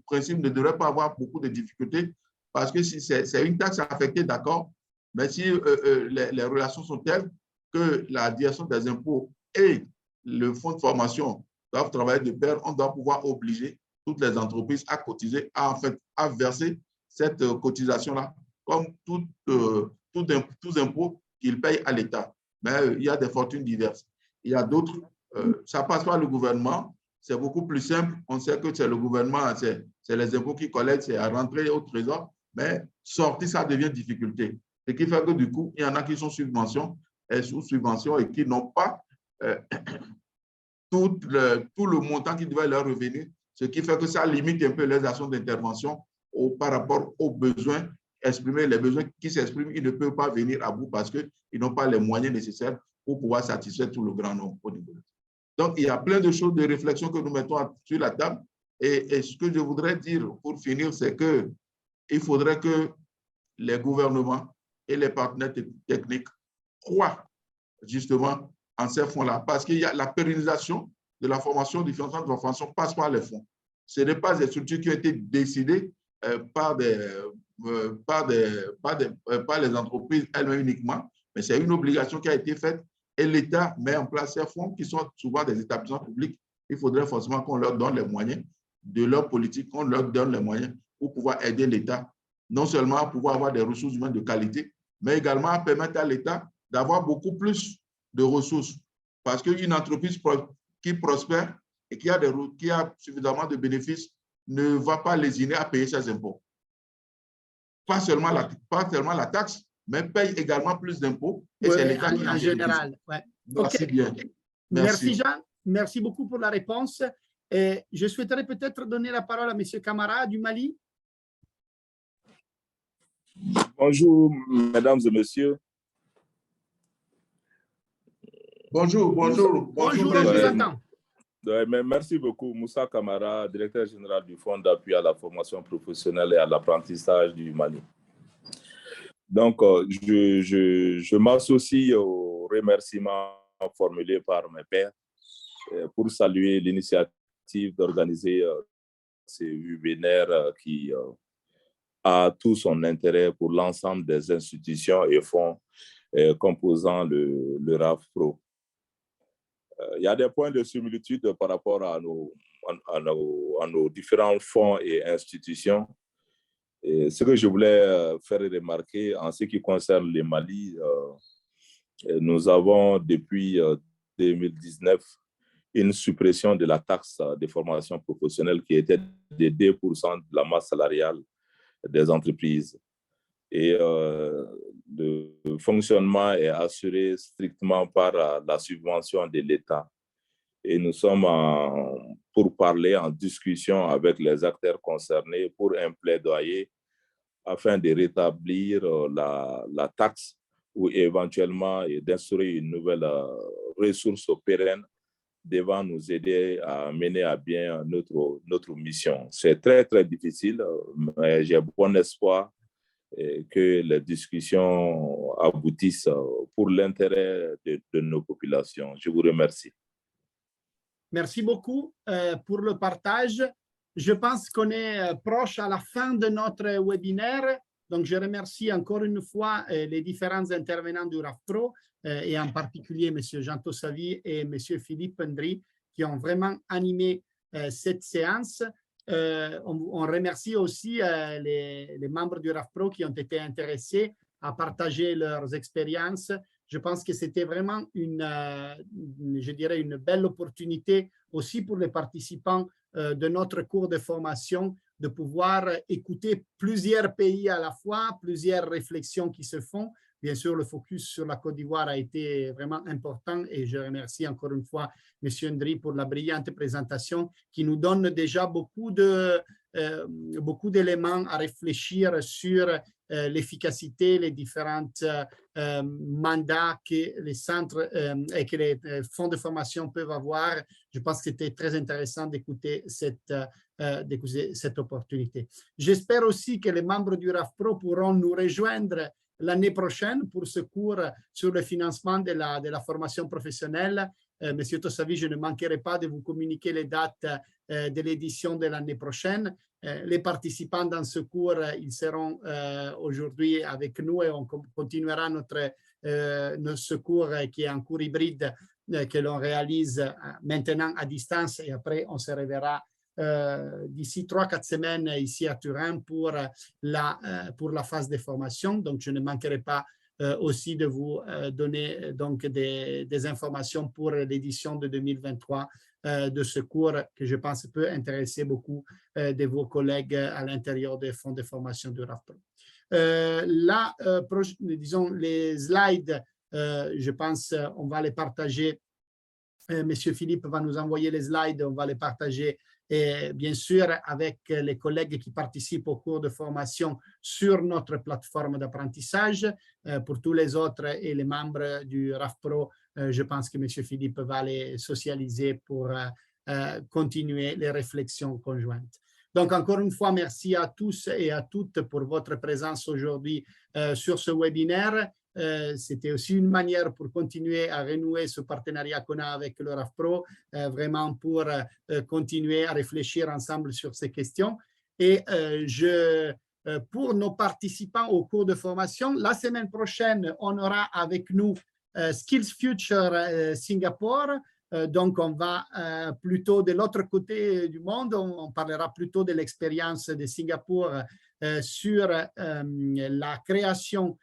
principe, ne devraient pas avoir beaucoup de difficultés parce que si c'est une taxe affectée, d'accord, mais si les relations sont telles que la Direction des impôts et le fonds de formation doivent travailler de pair, on doit pouvoir obliger toutes les entreprises à cotiser, à verser cette cotisation-là comme tous impôts qu'ils payent à l'État. Mais il y a des fortunes diverses. Il y a d'autres, ça passe par le gouvernement, c'est beaucoup plus simple. On sait que c'est le gouvernement, c'est les impôts qui collectent, c'est à rentrer au trésor, mais sortir, ça devient difficulté. Ce qui fait que du coup, il y en a qui sont sous subvention et qui n'ont pas tout le montant qui devait leur revenir, ce qui fait que ça limite un peu les actions d'intervention par rapport aux besoins exprimés. Les besoins qui s'expriment, ils ne peuvent pas venir à bout parce qu'ils n'ont pas les moyens nécessaires pour pouvoir satisfaire tout le grand nombre au niveau. Donc, il y a plein de choses, de réflexions que nous mettons sur la table. Et ce que je voudrais dire pour finir, c'est qu'il faudrait que les gouvernements et les partenaires techniques croient justement en ces fonds-là, parce qu'il y a la pérennisation de la formation, du financement de la formation passe par les fonds. Ce n'est pas des structures qui ont été décidées par les entreprises elles-mêmes uniquement, mais c'est une obligation qui a été faite et l'État met en place ces fonds qui sont souvent des établissements publics. Il faudrait forcément qu'on leur donne les moyens de leur politique, qu'on leur donne les moyens pour pouvoir aider l'État, non seulement à pouvoir avoir des ressources humaines de qualité, mais également à permettre à l'État d'avoir beaucoup plus de ressources. Parce qu'une entreprise qui prospère et qui a suffisamment de bénéfices ne va pas lésiner à payer ses impôts. pas seulement la taxe, mais payent également plus d'impôts. Et Oui, c'est l'État qui en en bénéficie. général. Ouais. Merci Ok. bien. Merci Jean. Merci beaucoup pour la réponse. Et je souhaiterais peut-être donner la parole à M. Camara du Mali. Bonjour, mesdames et messieurs. Bonjour. Bonjour, on vous entend. Merci beaucoup, Moussa Camara, directeur général du Fonds d'appui à la formation professionnelle et à l'apprentissage du Mali. Donc, je m'associe aux remerciements formulés par mes pairs pour saluer l'initiative d'organiser ces webinaires qui a tout son intérêt pour l'ensemble des institutions et fonds composant le RAFPRO. Il y a des points de similitude par rapport à nos différents fonds et institutions. Et ce que je voulais faire remarquer en ce qui concerne le Mali, nous avons depuis 2019 une suppression de la taxe de formation professionnelle qui était de 2% de la masse salariale des entreprises. Et le fonctionnement est assuré strictement par la subvention de l'État. Et nous sommes pour parler en discussion avec les acteurs concernés pour un plaidoyer afin de rétablir la taxe ou éventuellement d'instaurer une nouvelle ressource pérenne devant nous aider à mener à bien notre mission. C'est très, très difficile, mais j'ai bon espoir que les discussions aboutissent pour l'intérêt de nos populations. Je vous remercie. Merci beaucoup pour le partage. Je pense qu'on est proche à la fin de notre webinaire. Donc, je remercie encore une fois les différents intervenants du RAFPRO et en particulier M. Jean Tossavi et M. Philippe Ndri qui ont vraiment animé cette séance. On remercie aussi les membres du RAFPRO qui ont été intéressés à partager leurs expériences. Je pense que c'était vraiment je dirais une belle opportunité aussi pour les participants de notre cours de formation de pouvoir écouter plusieurs pays à la fois, plusieurs réflexions qui se font. Bien sûr, le focus sur la Côte d'Ivoire a été vraiment important et je remercie encore une fois M. Ndri pour la brillante présentation qui nous donne déjà beaucoup d'éléments à réfléchir sur l'efficacité, les différents mandats que les centres et que les fonds de formation peuvent avoir. Je pense que c'était très intéressant d'écouter cette opportunité. J'espère aussi que les membres du RAFPRO pourront nous rejoindre l'année prochaine pour ce cours sur le financement de la formation professionnelle. Monsieur Tossavi, je ne manquerai pas de vous communiquer les dates de l'édition de l'année prochaine. Les participants dans ce cours, ils seront aujourd'hui avec nous et on continuera ce cours qui est un cours hybride que l'on réalise maintenant à distance et après on se reverra d'ici 3-4 semaines ici à Turin pour la phase de formation. Donc, je ne manquerai pas aussi de vous donner donc des informations pour l'édition de 2023 de ce cours que je pense peut intéresser beaucoup de vos collègues à l'intérieur des fonds de formation du RAFPRO. Là, disons, les slides, je pense, on va les partager. Monsieur Philippe va nous envoyer les slides, on va les partager et bien sûr avec les collègues qui participent au cours de formation sur notre plateforme d'apprentissage. Pour tous les autres et les membres du RAFPRO, je pense que monsieur Philippe va les socialiser pour continuer les réflexions conjointes. Donc, encore une fois, merci à tous et à toutes pour votre présence aujourd'hui sur ce webinaire. C'était aussi une manière pour continuer à renouer ce partenariat qu'on a avec le RAFPRO, vraiment pour continuer à réfléchir ensemble sur ces questions. Et pour nos participants au cours de formation, la semaine prochaine, on aura avec nous Skills Future Singapour. Donc, on va plutôt de l'autre côté du monde, on parlera plutôt de l'expérience de Singapour sur la création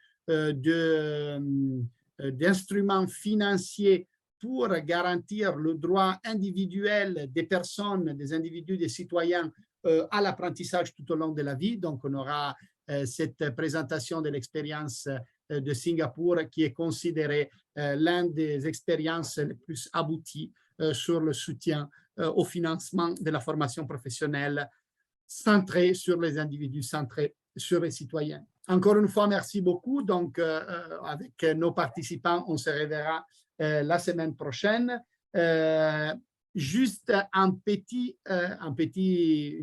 d'instruments financiers pour garantir le droit individuel des personnes, des individus, des citoyens à l'apprentissage tout au long de la vie. Donc, on aura cette présentation de l'expérience de Singapour, qui est considérée l'une des expériences les plus abouties sur le soutien au financement de la formation professionnelle centrée sur les individus, centrée sur les citoyens. Encore une fois, merci beaucoup. Donc, avec nos participants, on se reverra la semaine prochaine. Juste une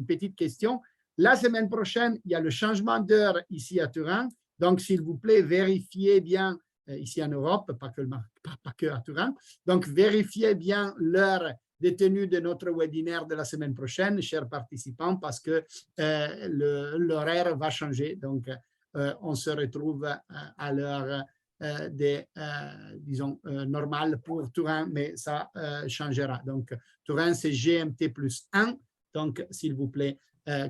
petite question. La semaine prochaine, il y a le changement d'heure ici à Turin. Donc, s'il vous plaît, vérifiez bien, ici en Europe, pas que à Turin, donc vérifiez bien l'heure de tenue de notre webinaire de la semaine prochaine, chers participants, parce que l'horaire va changer. Donc, on se retrouve à l'heure disons, normale pour Turin, mais ça changera. Donc, Turin, c'est GMT plus 1. Donc, s'il vous plaît,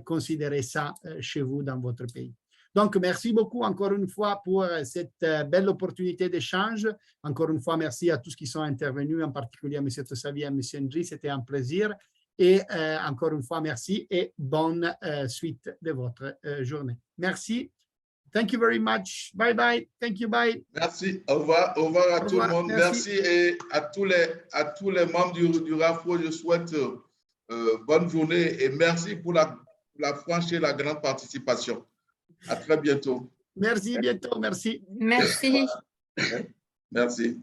considérez ça chez vous dans votre pays. Donc, merci beaucoup encore une fois pour cette belle opportunité d'échange. Encore une fois, merci à tous qui sont intervenus, en particulier à M. Tossavi et à M. Ndji. C'était un plaisir. Et encore une fois, merci et bonne suite de votre journée. Merci. Thank you very much. Bye bye. Thank you. Bye. Merci. Au revoir à tout le monde. Merci et à tous les membres du RAFPRO. Je souhaite bonne journée et merci pour la franche et la grande participation. À très bientôt. Merci, bientôt. Merci. Merci. Merci.